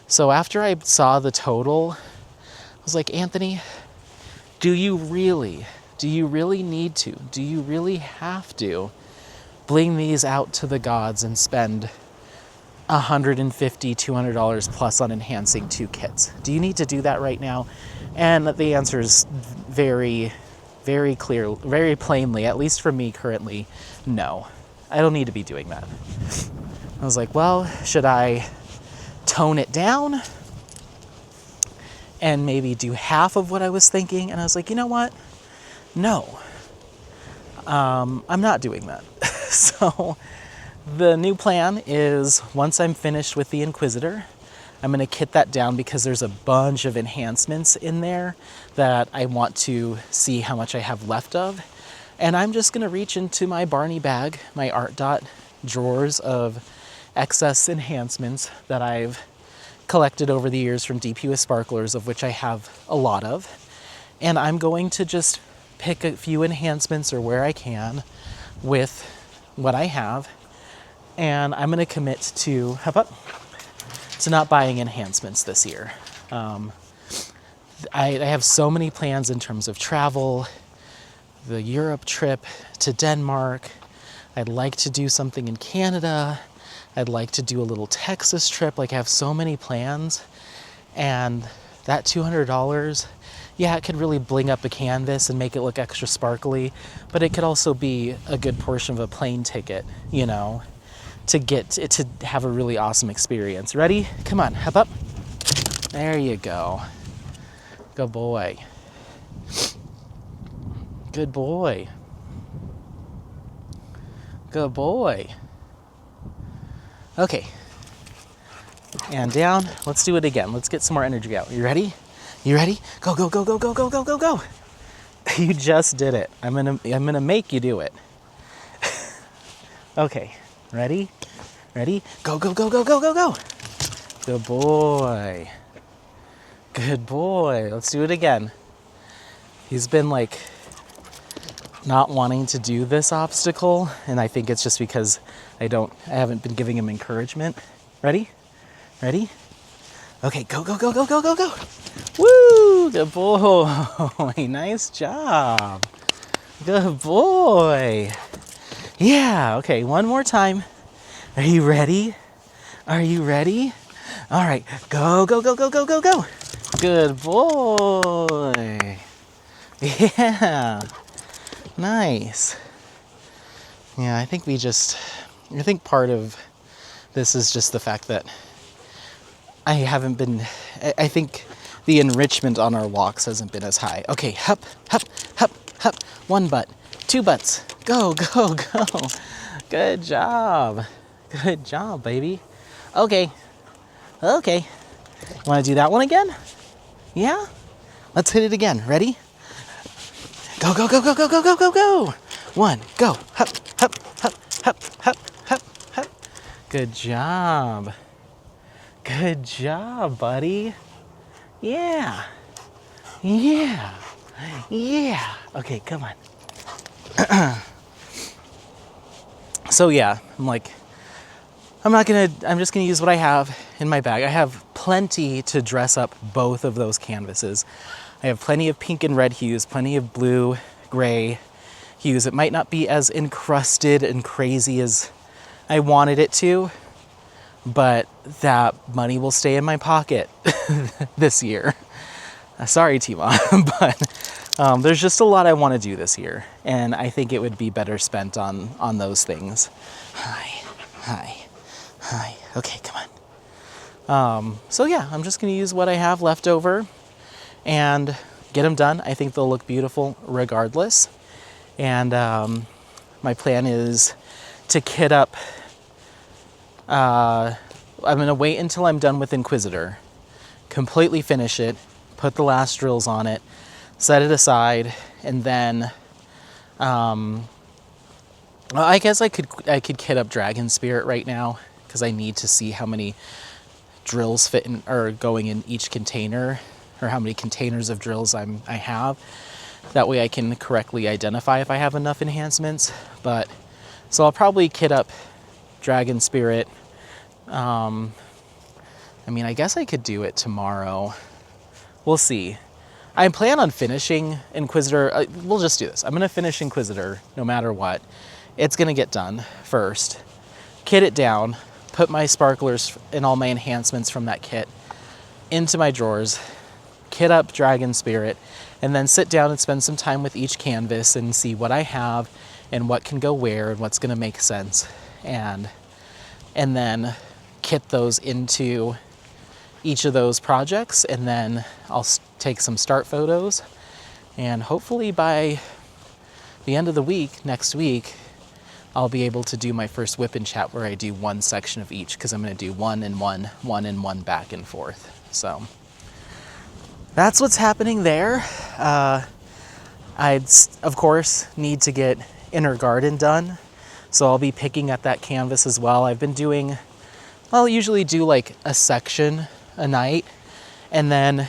S1: So after I saw the total, I was like, Anthony, do you really need to? Do you really have to bling these out to the gods and spend $150, $200 plus on enhancing 2 kits? Do you need to do that right now? And the answer is very, very clear, very plainly, at least for me currently, no. I don't need to be doing that. I was like, well, should I tone it down and maybe do half of what I was thinking? And I was like, you know what? No. I'm not doing that. So the new plan is once I'm finished with the Inquisitor, I'm going to kit that down because there's a bunch of enhancements in there that I want to see how much I have left of. And I'm just going to reach into my Barney bag, my Art Dot drawers of excess enhancements that I've collected over the years from DP with Sparklers, of which I have a lot of. And I'm going to just pick a few enhancements or where I can with what I have. And I'm going to commit to, to not buying enhancements this year. I have so many plans in terms of travel, the Europe trip to Denmark. I'd like to do something in Canada. I'd like to do a little Texas trip. Like, I have so many plans. And that $200, yeah, it could really bling up a canvas and make it look extra sparkly, but it could also be a good portion of a plane ticket, you know, to get it to have a really awesome experience. Ready? Come on, hop up. There you go. Good boy. Good boy. Good boy. Okay. And down. Let's do it again. Let's get some more energy out. You ready? You ready? Go, go, go, go, go, go, go, go, go. You just did it. I'm gonna make you do it. Okay. Ready? Ready? Go, go, go, go, go, go, go. Good boy. Good boy. Let's do it again. He's been like not wanting to do this obstacle, and I think it's just because I haven't been giving him encouragement. Ready? Ready? Okay, go, go, go, go, go, go, go. Woo! Good boy. Nice job. Good boy. Yeah, okay, one more time. Are you ready? Are you ready? All right, go, go, go, go, go, go, go. Good boy. Yeah. Nice. Yeah, I think part of this is just the fact that I think the enrichment on our walks hasn't been as high. Okay, hop, hop, hop, hop. 1 butt, 2 butts. Go, go, go. Good job. Good job, baby. Okay. Okay. Want to do that one again? Yeah? Let's hit it again. Ready? Go, go, go, go, go, go, go, go, go. 1, go. Hop, hop, hop, hop, hop, hop, hop. Good job. Good job, buddy. Yeah. Yeah. Yeah. Okay, come on. So yeah, I'm just gonna use what I have in my bag. I have plenty to dress up both of those canvases. I have plenty of pink and red hues, plenty of blue, gray hues. It might not be as encrusted and crazy as I wanted it to, but that money will stay in my pocket this year. Sorry, T-Mom, but there's just a lot I want to do this year, and I think it would be better spent on those things. Hi, hi, hi. Okay, come on. So yeah, I'm just going to use what I have left over and get them done. I think they'll look beautiful regardless. And my plan is to kit up I'm gonna wait until I'm done with Inquisitor, completely finish it, put the last drills on it, set it aside, and then well, I guess I could kit up Dragon Spirit right now because I need to see how many drills fit in or going in each container, or how many containers of drills I have. That way I can correctly identify if I have enough enhancements. But so I'll probably kit up Dragon Spirit. I mean, I guess I could do it tomorrow. We'll see. I plan on finishing Inquisitor. We'll just do this. I'm going to finish Inquisitor no matter what. It's going to get done first. Kit it down. Put my sparklers and all my enhancements from that kit into my drawers. Kit up Dragon Spirit. And then sit down and spend some time with each canvas and see what I have and what can go where and what's going to make sense. And then kit those into each of those projects, and then I'll take some start photos, and hopefully by the end of the week, next week, I'll be able to do my first whip and chat where I do one section of each, because I'm going to do one and one back and forth. So that's what's happening there. I'd of course need to get Inner Garden done, so I'll be picking at that canvas as well. I'll usually do like a section a night, and then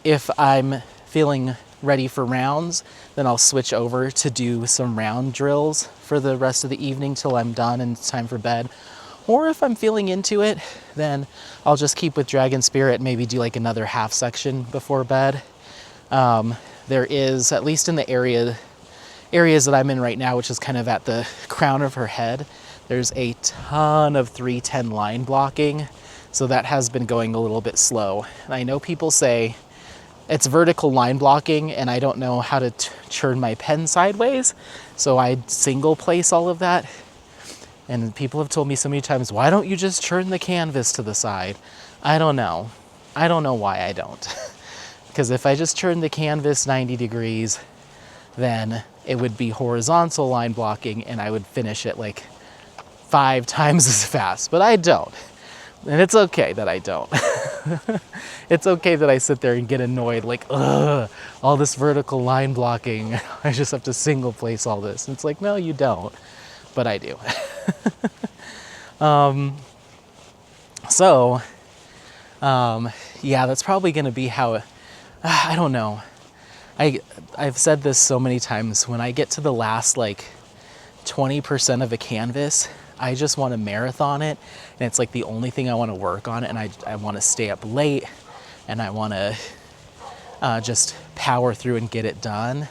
S1: if I'm feeling ready for rounds, then I'll switch over to do some round drills for the rest of the evening till I'm done and it's time for bed. Or if I'm feeling into it, then I'll just keep with Dragon Spirit, maybe do like another half section before bed. There is, at least in the areas that I'm in right now, which is kind of at the crown of her head, there's a ton of 310 line blocking. So that has been going a little bit slow. And I know people say it's vertical line blocking, and I don't know how to turn my pen sideways. So I single place all of that. And people have told me so many times, why don't you just turn the canvas to the side? I don't know. I don't know why I don't. Because if I just turn the canvas 90 degrees, then it would be horizontal line blocking, and I would finish it like 5 times as fast. But I don't. And it's okay that I don't. It's okay that I sit there and get annoyed, like, ugh, all this vertical line blocking. I just have to single place all this. And it's like, no, you don't. But I do. Yeah, that's probably going to be how, I don't know. I've said this so many times. When I get to the last, like, 20% of a canvas, I just want to marathon it, and it's like the only thing I want to work on, and I want to stay up late, and I want to just power through and get it done.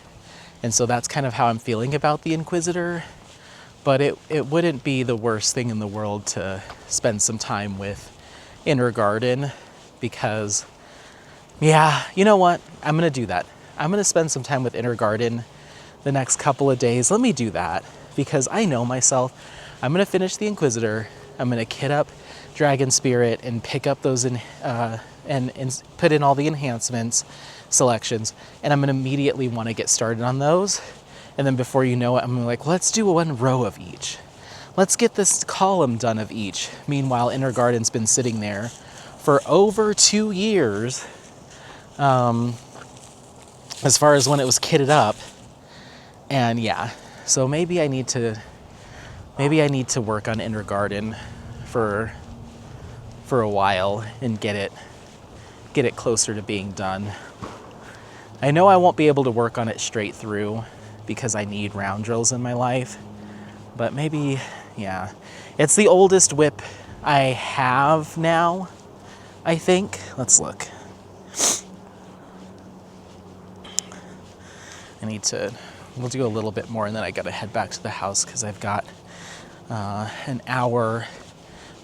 S1: And so that's kind of how I'm feeling about the Inquisitor. But it wouldn't be the worst thing in the world to spend some time with Inner Garden, because, yeah, you know what? I'm going to do that. I'm going to spend some time with Inner Garden the next couple of days. Let me do that, because I know myself. I'm going to finish the Inquisitor. I'm going to kit up Dragon Spirit and pick up those and put in all the enhancements, selections, and I'm going to immediately want to get started on those. And then before you know it, I'm like, let's do one row of each. Let's get this column done of each. Meanwhile, Inner Garden's been sitting there for over 2 years, as far as when it was kitted up. And yeah, so maybe I need to work on Inner Garden for a while and get it closer to being done. I know I won't be able to work on it straight through because I need round drills in my life, but maybe, yeah. It's the oldest whip I have now, I think. Let's look. We'll do a little bit more, and then I gotta head back to the house because I've got an hour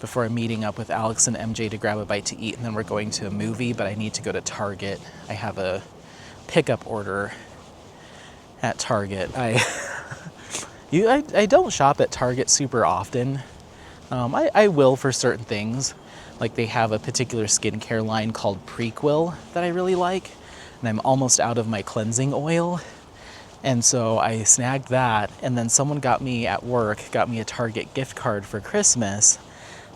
S1: before I'm meeting up with Alex and MJ to grab a bite to eat, and then we're going to a movie, but I need to go to Target. I have a pickup order at Target. I don't shop at Target super often. I will for certain things. Like, they have a particular skincare line called Prequel that I really like, and I'm almost out of my cleansing oil. And so I snagged that, and then someone got me at work, got me a Target gift card for Christmas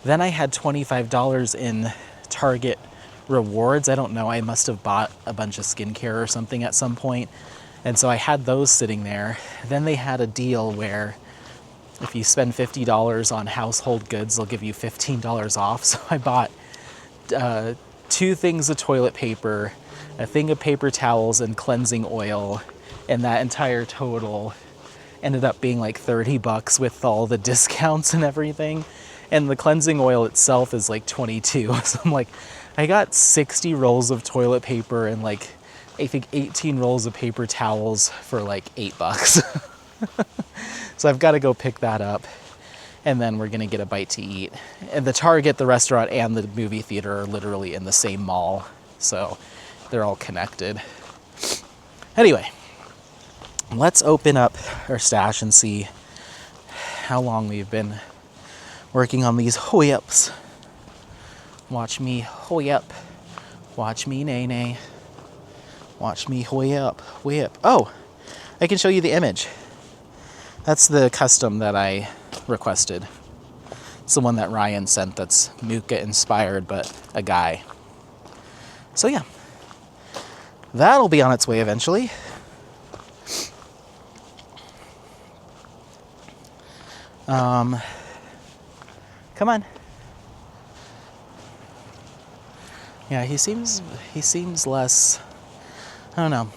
S1: Then I had $25 in Target rewards. I don't know, I must have bought a bunch of skincare or something at some point. And so I had those sitting there. Then they had a deal where if you spend $50 on household goods, they'll give you $15 off. So I bought 2 things of toilet paper, a thing of paper towels, and cleansing oil. And that entire total ended up being like $30 with all the discounts and everything. And the cleansing oil itself is like $22. So I'm like, I got 60 rolls of toilet paper and like, I think 18 rolls of paper towels for like $8. So I've got to go pick that up, and then we're gonna get a bite to eat. And the Target, the restaurant, and the movie theater are literally in the same mall, so they're all connected. Anyway, let's open up our stash and see how long we've been working on these whips. Watch me whip. Watch me nay-nay. Watch me whip. Oh, I can show you the image. That's the custom that I requested. It's the one that Ryan sent that's Nuka inspired, but a guy. So yeah, that'll be on its way eventually. Come on. Yeah, he seems less, I don't know.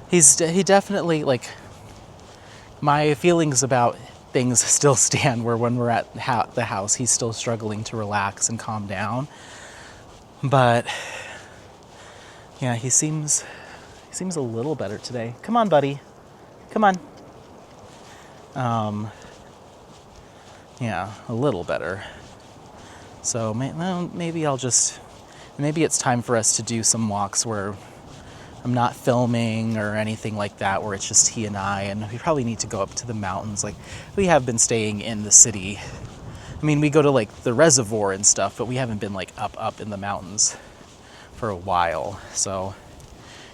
S1: He definitely, like, my feelings about things still stand, where when we're at the house, he's still struggling to relax and calm down. But yeah, he seems a little better today. Come on, buddy. Come on. Yeah, a little better. So maybe it's time for us to do some walks where I'm not filming or anything like that, where it's just he and I, and we probably need to go up to the mountains. Like, we have been staying in the city. I mean, we go to like the reservoir and stuff, but we haven't been like up in the mountains for a while. So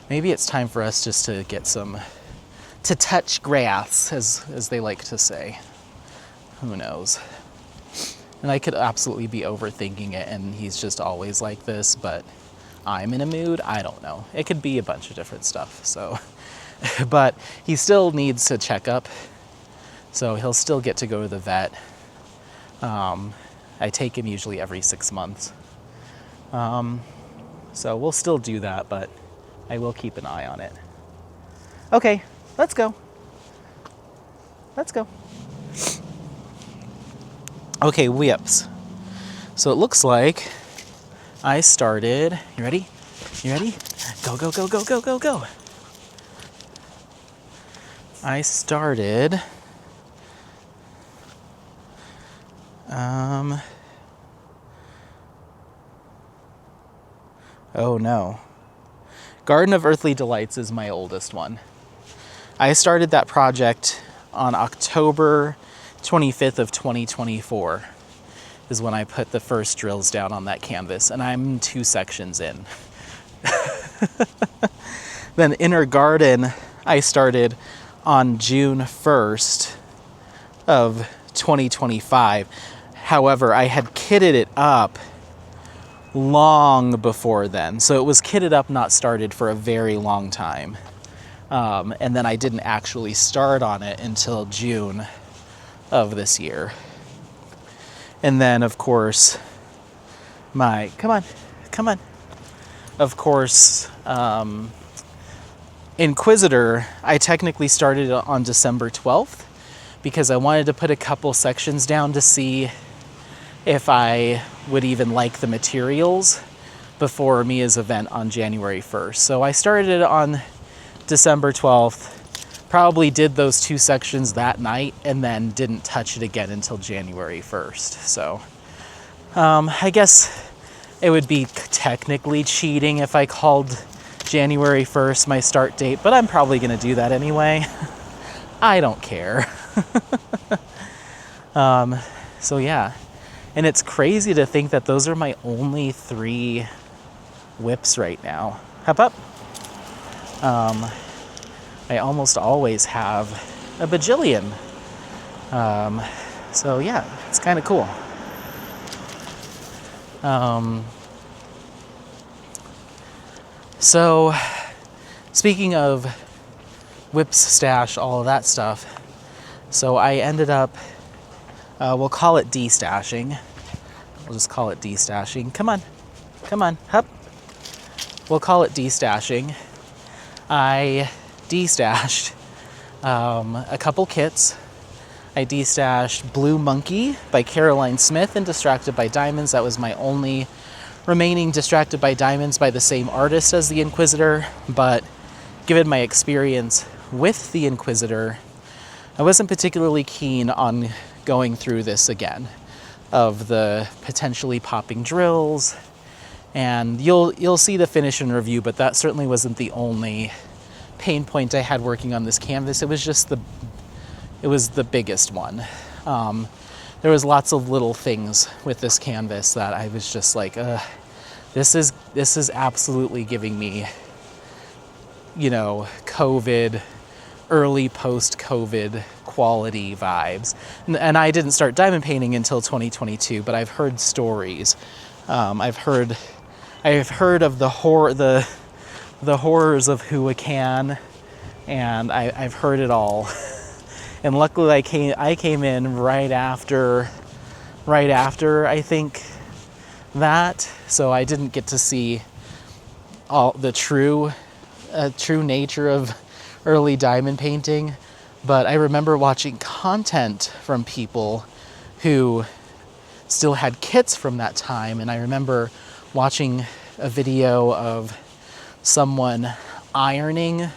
S1: maybe it's time for us just to get to touch grass, as they like to say. Who knows? And I could absolutely be overthinking it, and he's just always like this, but I'm in a mood. I don't know. It could be a bunch of different stuff. So, but he still needs to check up. So he'll still get to go to the vet. I take him usually every 6 months. So we'll still do that, but I will keep an eye on it. Okay, let's go. Let's go. Okay, whips. So it looks like I started, you ready? You ready? Go, go, go, go, go, go, go. I started, oh no. Garden of Earthly Delights is my oldest one. I started that project on October 25th of 2024 is when I put the first drills down on that canvas, and I'm 2 sections in. Then Inner Garden, I started on June 1st of 2025. However, I had kitted it up long before then. So it was kitted up, not started, for a very long time. And then I didn't actually start on it until June of this year. And then, of course, come on. Of course, Inquisitor, I technically started on December 12th because I wanted to put a couple sections down to see if I would even like the materials before Mia's event on January 1st. So I started it on December 12th, probably did those 2 sections that night, and then didn't touch it again until January 1st. So I guess it would be technically cheating if I called January 1st my start date, but I'm probably going to do that anyway. I don't care. So yeah, and it's crazy to think that those are my only 3 whips right now. Hop up. I almost always have a bajillion. So yeah, it's kind of cool. So, speaking of whips, stash, all of that stuff, so I ended up, we'll call it destashing. We'll just call it destashing. Come on, hup. We'll call it destashing. I destashed a couple kits. I destashed Blue Monkey by Caroline Smith and Distracted by Diamonds. That was my only remaining Distracted by Diamonds by the same artist as the Inquisitor, but given my experience with the Inquisitor, I wasn't particularly keen on going through this again, of the potentially popping drills, and you'll see the finish and review, but that certainly wasn't the only pain point I had working on this canvas. It was just the biggest one. There was lots of little things with this canvas that I was just like, this is absolutely giving me, COVID, early post-COVID quality vibes. And I didn't start diamond painting until 2022, but I've heard stories. I've heard of the horrors of Huacan, and I've heard it all. And luckily I came in right after I think that, so I didn't get to see all the true nature of early diamond painting, but I remember watching content from people who still had kits from that time, and I remember watching a video of someone ironing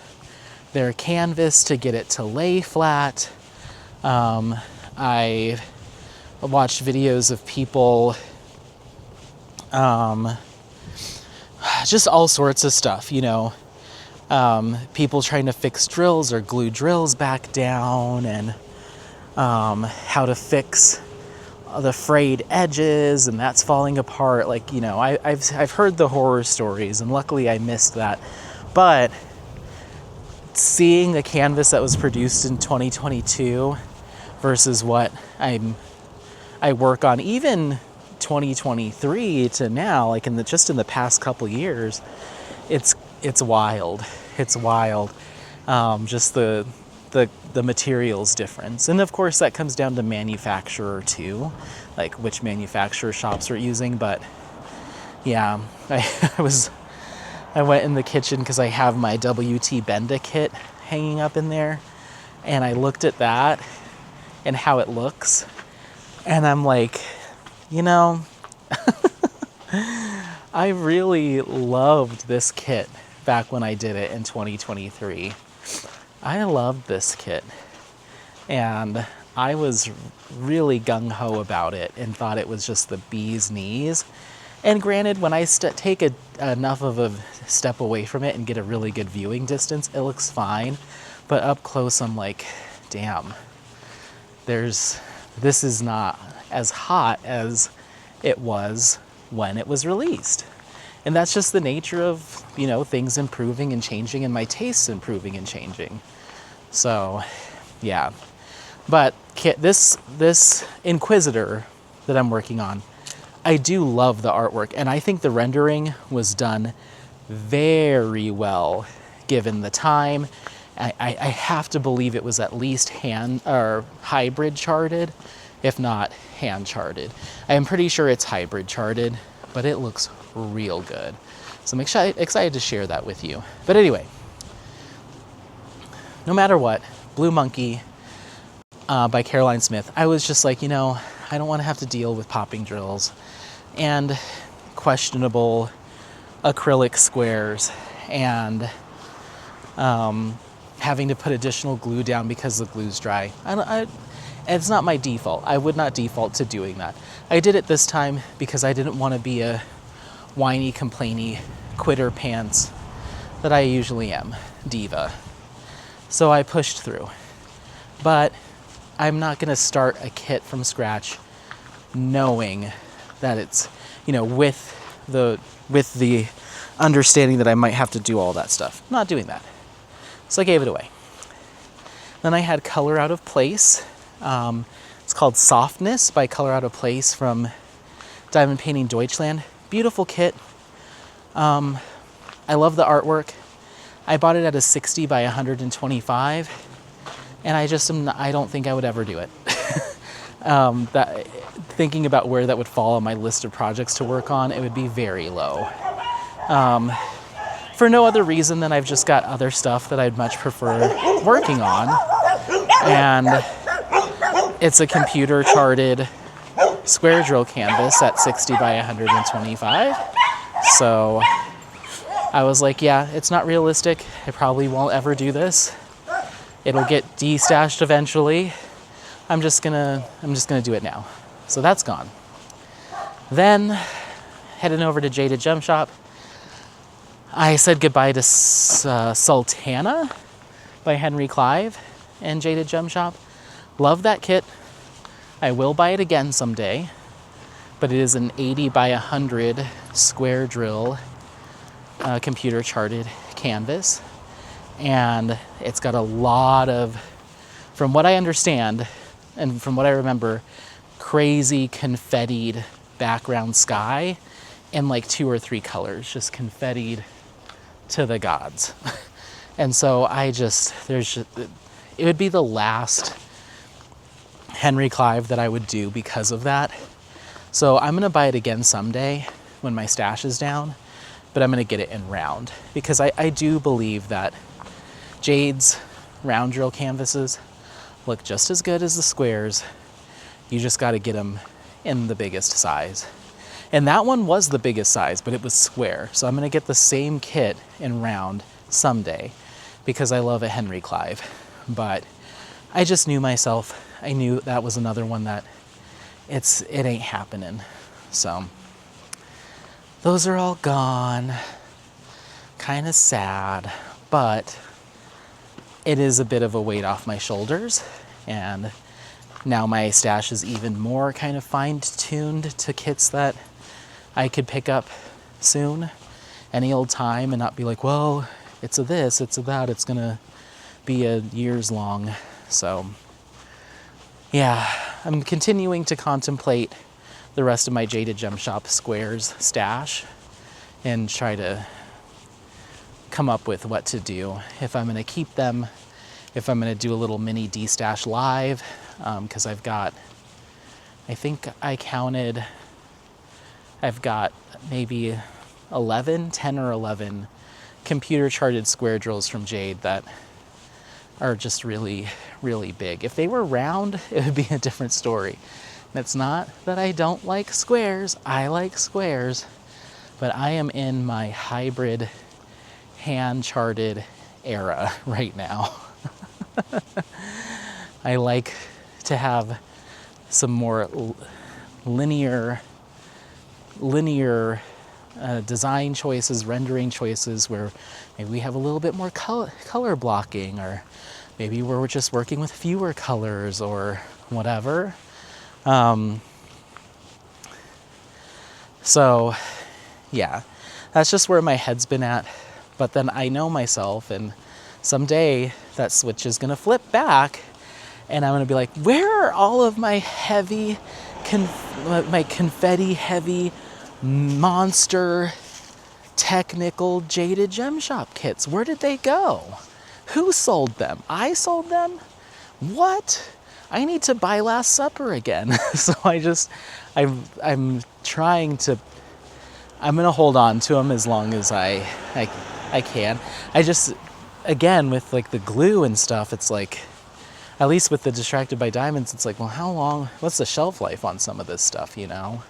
S1: their canvas to get it to lay flat. I watched videos of people, just all sorts of stuff, people trying to fix drills or glue drills back down, and how to fix the frayed edges, and that's falling apart. I've heard the horror stories, and luckily I missed that. But seeing the canvas that was produced in 2022 versus what I work on, even 2023 to now, just in the past couple years, it's wild. It's wild. Just the materials difference, and of course that comes down to manufacturer too, like which manufacturer shops are using. But yeah, I went in the kitchen because I have my WT Benda kit hanging up in there, and I looked at that and how it looks, and I'm like, I really loved this kit back when I did it in 2023. I loved this kit, and I was really gung-ho about it and thought it was just the bee's knees. And granted, when I take enough of a step away from it and get a really good viewing distance, it looks fine. But up close, I'm like, damn, this is not as hot as it was when it was released. And that's just the nature of, things improving and changing, and my tastes improving and changing. So, yeah. But this Inquisitor that I'm working on, I do love the artwork, and I think the rendering was done very well given the time. I have to believe it was at least hand or hybrid charted, if not hand charted. I am pretty sure it's hybrid charted, but it looks real good. So I'm excited to share that with you. But anyway, no matter what, Blue Monkey by Caroline Smith, I was just like, I don't want to have to deal with popping drills and questionable acrylic squares and having to put additional glue down because the glue's dry. It's not my default. I would not default to doing that. I did it this time because I didn't want to be a whiny, complainy quitter pants that I usually am, diva. So I pushed through. But I'm not going to start a kit from scratch knowing that it's, with the understanding that I might have to do all that stuff. I'm not doing that. So I gave it away. Then I had Color Out of Place. It's called Softness by Color Out of Place from Diamond Painting Deutschland. Beautiful kit. I love the artwork. I bought it at a 60 by 125, and I don't think I would ever do it. Thinking about where that would fall on my list of projects to work on, it would be very low. For no other reason than I've just got other stuff that I'd much prefer working on. And it's a computer charted square drill canvas at 60 by 125. So I was like, yeah, it's not realistic. I probably won't ever do this. It'll get destashed eventually. I'm just gonna do it now. So that's gone. Then heading over to Jaded Gem Shop. I said goodbye to Sultana by Henry Clive and Jaded Gem Shop. Love that kit. I will buy it again someday, but it is an 80 by 100 square drill computer charted canvas. And it's got a lot of, from what I understand and from what I remember, crazy confettied background sky in like 2 or 3 colors, just confettied to the gods. And so it would be the last Henry Clive that I would do because of that. So I'm gonna buy it again someday when my stash is down, but I'm gonna get it in round because I do believe that Jade's round drill canvases look just as good as the squares. You just gotta get them in the biggest size. And that one was the biggest size, but it was square. So I'm gonna get the same kit in round someday because I love a Henry Clive. But I just knew myself. I knew that was another one that it ain't happening. So those are all gone. Kind of sad, but it is a bit of a weight off my shoulders. And now my stash is even more kind of fine-tuned to kits that I could pick up soon, any old time, and not be like, well, it's a this, it's a that, it's gonna be a years long. So yeah, I'm continuing to contemplate the rest of my Jaded Gem Shop squares stash and try to come up with what to do. If I'm gonna keep them, if I'm gonna do a little mini D-stash live, because I've got, I think I counted, I've got maybe 10 or 11 computer charted square drills from Jade that are just really, really big. If they were round, it would be a different story. And it's not that I don't like squares, I like squares, but I am in my hybrid hand charted era right now. I like to have some more linear design choices, rendering choices where maybe we have a little bit more color blocking, or maybe we're just working with fewer colors or whatever. So yeah, that's just where my head's been at. But then I know myself, and someday that switch is gonna flip back and I'm gonna be like, where are all of my heavy, my confetti heavy monster technical Jaded Gem Shop kits? Where did they go? Who sold them? I sold them? What? I need to buy Last Supper again. So I'm trying to, I'm gonna hold on to them as long as I can. I just, again, with like the glue and stuff, it's like, at least with the Distracted by Diamonds, it's like, well, how long, what's the shelf life on some of this stuff, you know?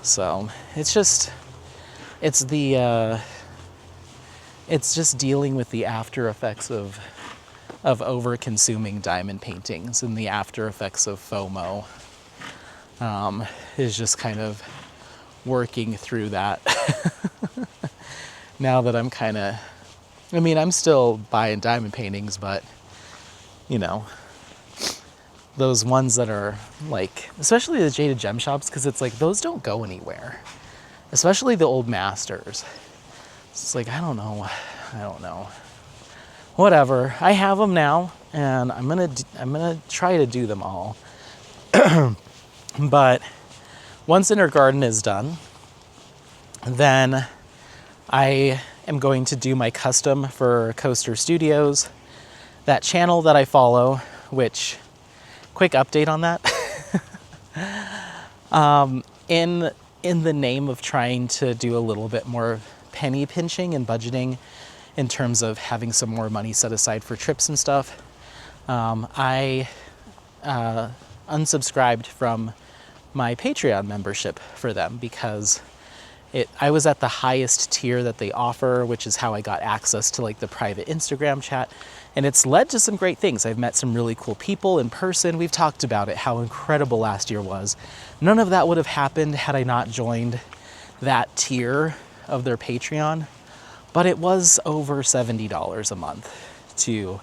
S1: So it's just, it's just dealing with the after effects of over consuming diamond paintings, and the after effects of FOMO is just kind of working through that. Now that I'm kind of, I mean, I'm still buying diamond paintings, but you know, those ones that are like, especially the Jaded Gem Shops, because it's like, those don't go anywhere, especially the old masters. It's like, I don't know, whatever. I have them now, and I'm gonna try to do them all. But once Inner Garden is done, then I am going to do my custom for Coaster Studios, that channel that I follow, which, quick update on that. In the name of trying to do a little bit more penny pinching and budgeting in terms of having some more money set aside for trips and stuff, I unsubscribed from my Patreon membership for them because I was at the highest tier that they offer, which is how I got access to like the private Instagram chat. And it's led to some great things. I've met some really cool people in person. We've talked about it, how incredible last year was. None of that would have happened had I not joined that tier of their Patreon. But it was over $70 a month to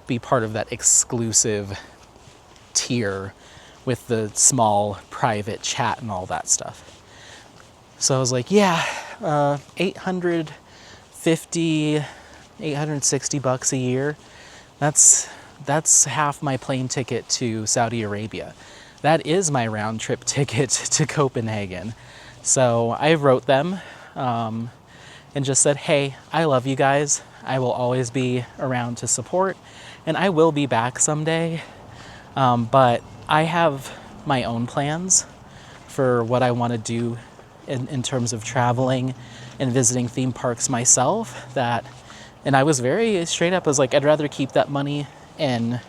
S1: be part of that exclusive tier with the small private chat and all that stuff. So I was like, yeah, $860 a year. That's half my plane ticket to Saudi Arabia. That is my round trip ticket to Copenhagen. So I wrote them and just said, hey, I love you guys. I will always be around to support, and I will be back someday. But I have my own plans for what I want to do in terms of traveling and visiting theme parks myself. And I was very straight up. I was like, I'd rather keep that money and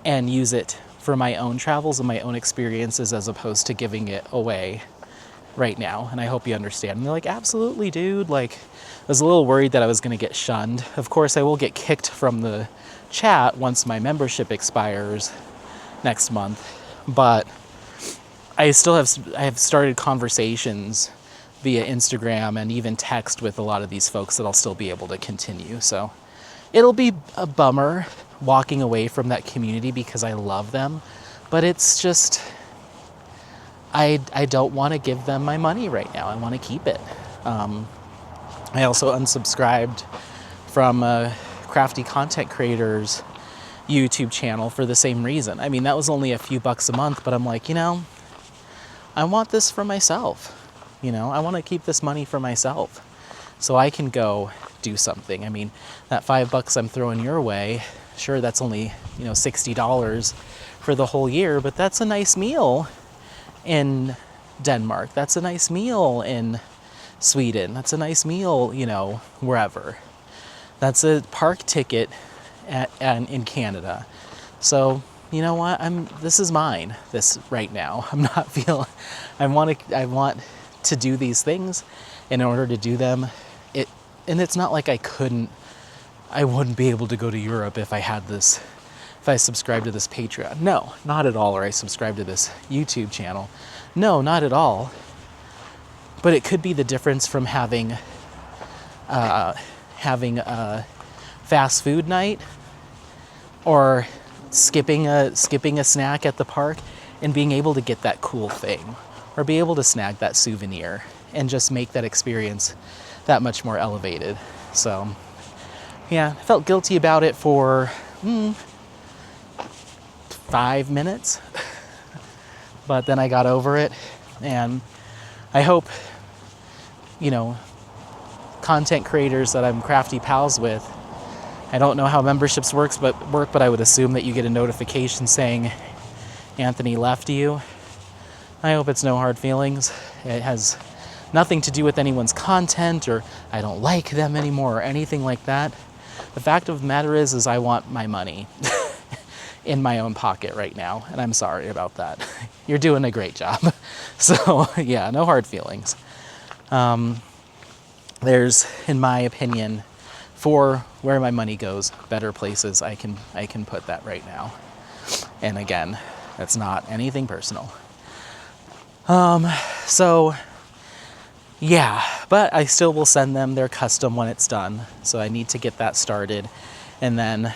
S1: use it for my own travels and my own experiences as opposed to giving it away right now. And I hope you understand. And they're like, absolutely, dude. Like, I was a little worried that I was going to get shunned. Of course, I will get kicked from the chat once my membership expires next month. But I have started conversations via Instagram and even text with a lot of these folks that I'll still be able to continue. So it'll be a bummer walking away from that community because I love them, but it's just, I don't want to give them my money right now. I want to keep it. I also unsubscribed from Crafty Content Creators YouTube channel for the same reason. I mean, that was only a few bucks a month, but I'm like, I want this for myself. I want to keep this money for myself so I can go do something. I mean, that $5 I'm throwing your way, sure, that's only, $60 for the whole year, but that's a nice meal in Denmark. That's a nice meal in Sweden. That's a nice meal, wherever. That's a park ticket in Canada. So, you know what? This is mine. This right now. I want to do these things. In order to do them, and it's not like I wouldn't be able to go to Europe if I subscribed to this Patreon. No, not at all. Or I subscribe to this YouTube channel. No, not at all. But it could be the difference from having a fast food night or skipping a snack at the park and being able to get that cool thing or be able to snag that souvenir and just make that experience that much more elevated. So yeah, I felt guilty about it for 5 minutes, but then I got over it, and I hope, content creators that I'm crafty pals with, I don't know how memberships work, but I would assume that you get a notification saying Anthony left you. I hope it's no hard feelings. It has nothing to do with anyone's content or I don't like them anymore or anything like that. The fact of the matter is I want my money in my own pocket right now, and I'm sorry about that. You're doing a great job. So yeah, no hard feelings. There's, in my opinion, for where my money goes, better places I can put that right now. And again, that's not anything personal. So yeah, but I still will send them their custom when it's done. So I need to get that started and then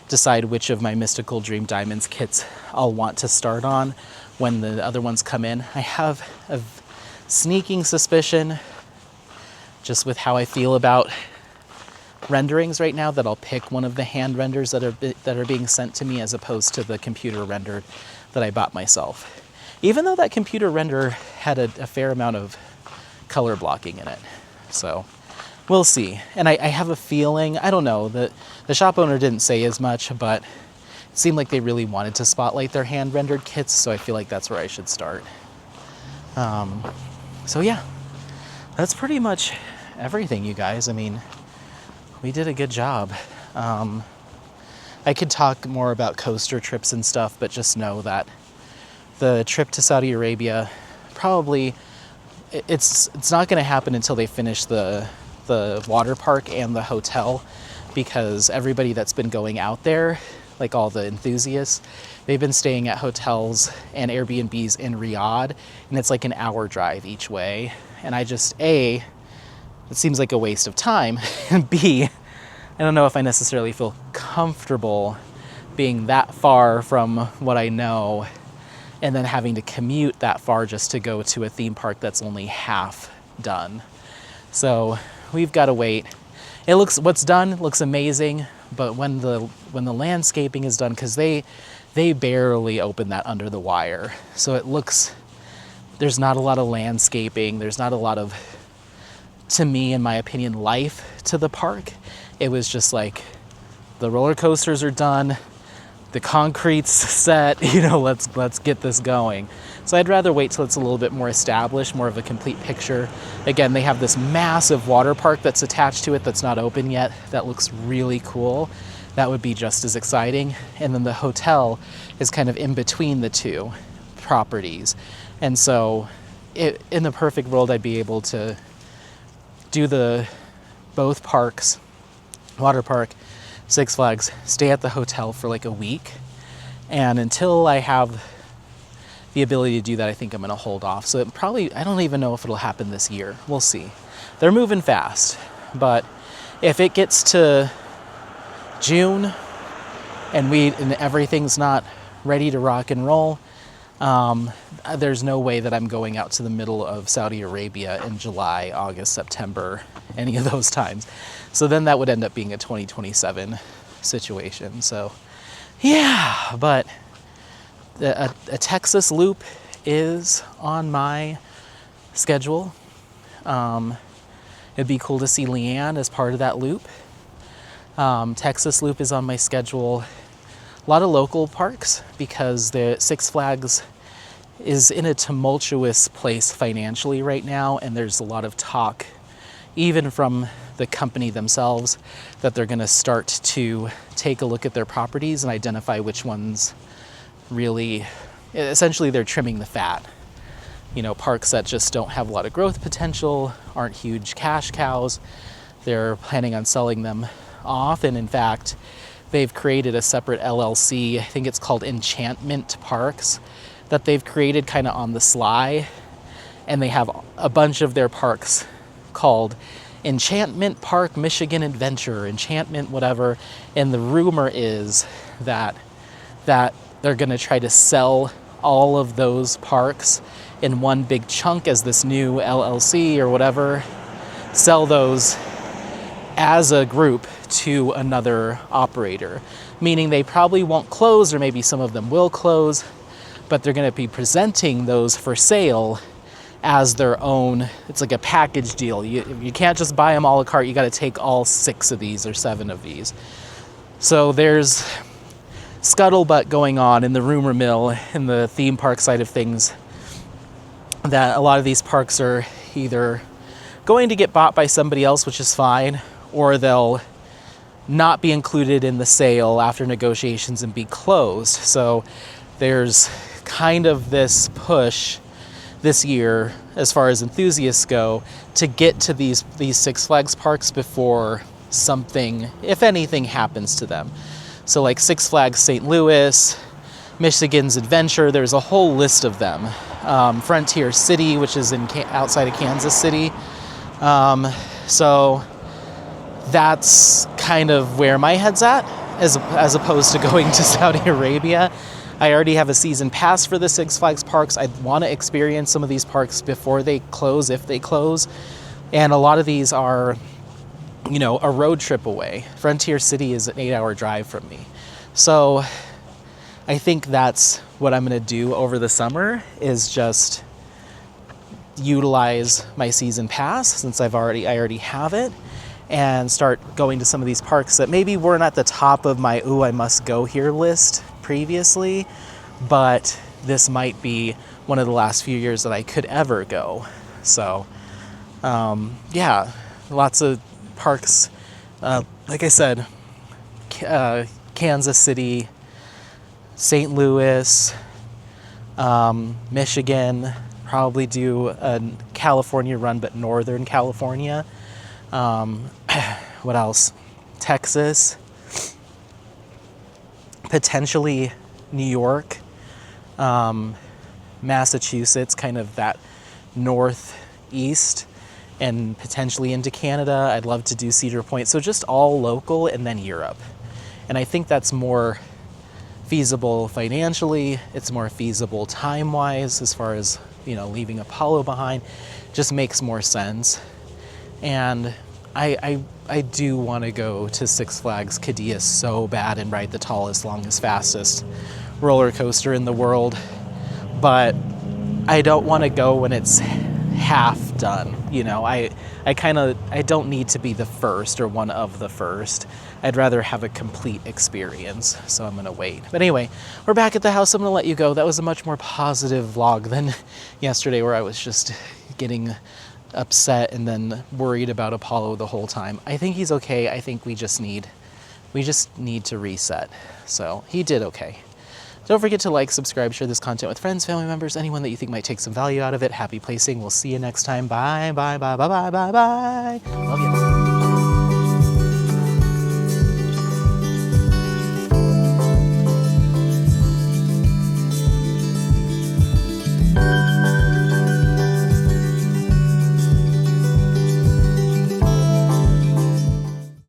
S1: decide which of my Mystical Dream Diamonds kits I'll want to start on when the other ones come in. I have a sneaking suspicion, just with how I feel about renderings right now, that I'll pick one of the hand renders that are being sent to me as opposed to the computer rendered that I bought myself. even though that computer render had a fair amount of color blocking in it. So we'll see. And I have a feeling, I don't know, the shop owner didn't say as much, but it seemed like they really wanted to spotlight their hand rendered kits, so I feel like that's where I should start. So yeah, that's pretty much everything, you guys. I mean, we did a good job. I could talk more about coaster trips and stuff, but just know that the trip to Saudi Arabia, probably, it's not going to happen until they finish the water park and the hotel, because everybody that's been going out there, like all the enthusiasts, they've been staying at hotels and Airbnbs in Riyadh, and it's like an hour drive each way. And I just, A, it seems like a waste of time, and B, I don't know if I necessarily feel comfortable being that far from what I know and then having to commute that far just to go to a theme park that's only half done. So we've got to wait. What's done looks amazing, but when the landscaping is done, because they barely open that under the wire, so it looks, there's not a lot of landscaping, there's not a lot of, to me, in my opinion, life to the park. It was just like, the roller coasters are done, the concrete's set, let's get this going. So I'd rather wait till it's a little bit more established, more of a complete picture. Again, they have this massive water park that's attached to it that's not open yet. That looks really cool. That would be just as exciting. And then the hotel is kind of in between the two properties. And so in the perfect world, I'd be able to do both parks, water park, Six Flags, stay at the hotel for like a week. And until I have the ability to do that, I think I'm going to hold off. So I don't even know if it'll happen this year. We'll see. They're moving fast. But if it gets to June and everything's not ready to rock and roll, there's no way that I'm going out to the middle of Saudi Arabia in July, August, September, any of those times. So then that would end up being a 2027 situation. So yeah, but a Texas loop is on my schedule. It'd be cool to see Leanne as part of that loop. Texas loop is on my schedule. A lot of local parks, because the Six Flags is in a tumultuous place financially right now, and there's a lot of talk, even from the company themselves, that they're going to start to take a look at their properties and identify which ones really, essentially they're trimming the fat. Parks that just don't have a lot of growth potential, aren't huge cash cows, they're planning on selling them off. And in fact, they've created a separate LLC, I think it's called Enchantment Parks, that they've created kind of on the sly. And they have a bunch of their parks called Enchantment Park Michigan Adventure, Enchantment whatever. And the rumor is that they're going to try to sell all of those parks in one big chunk as this new LLC or whatever, sell those as a group to another operator, meaning they probably won't close, or maybe some of them will close, but they're going to be presenting those for sale as their own. It's like a package deal. You can't just buy them a la carte. You got to take all 6 of these or 7 of these. So there's scuttlebutt going on in the rumor mill in the theme park side of things, that a lot of these parks are either going to get bought by somebody else, which is fine, or they'll not be included in the sale after negotiations and be closed. So there's kind of this push this year, as far as enthusiasts go, to get to these Six Flags parks before something, if anything, happens to them. So like Six Flags St. Louis, Michigan's Adventure, there's a whole list of them. Frontier City, which is outside of Kansas City. So that's kind of where my head's at, as opposed to going to Saudi Arabia. I already have a season pass for the Six Flags parks. I want to experience some of these parks before they close, if they close. And a lot of these are, a road trip away. Frontier City is an 8-hour drive from me. So I think that's what I'm going to do over the summer, is just utilize my season pass, since I already have it, and start going to some of these parks that maybe weren't at the top of my "ooh, I must go here" list previously, but this might be one of the last few years that I could ever go. So yeah, lots of parks, like I said, Kansas City, St. Louis, Michigan, probably do a California run, but Northern California. What else? Texas, potentially New York, Massachusetts, kind of that northeast, and potentially into Canada. I'd love to do Cedar Point. So just all local, and then Europe. And I think that's more feasible financially. It's more feasible time-wise, as far as, leaving Apollo behind. Just makes more sense. And I do want to go to Six Flags Qiddiya so bad and ride the tallest, longest, fastest roller coaster in the world. But I don't want to go when it's half done. I don't need to be the first or one of the first. I'd rather have a complete experience, so I'm gonna wait. But anyway, we're back at the house. I'm gonna let you go. That was a much more positive vlog than yesterday, where I was just getting upset and then worried about Apollo the whole time. I think he's okay. I think we just need to reset. So he did okay. Don't forget to like, subscribe, share this content with friends, family members, anyone that you think might take some value out of it. Happy placing. We'll see you next time. Bye, bye, bye, bye, bye, bye, bye. Love you.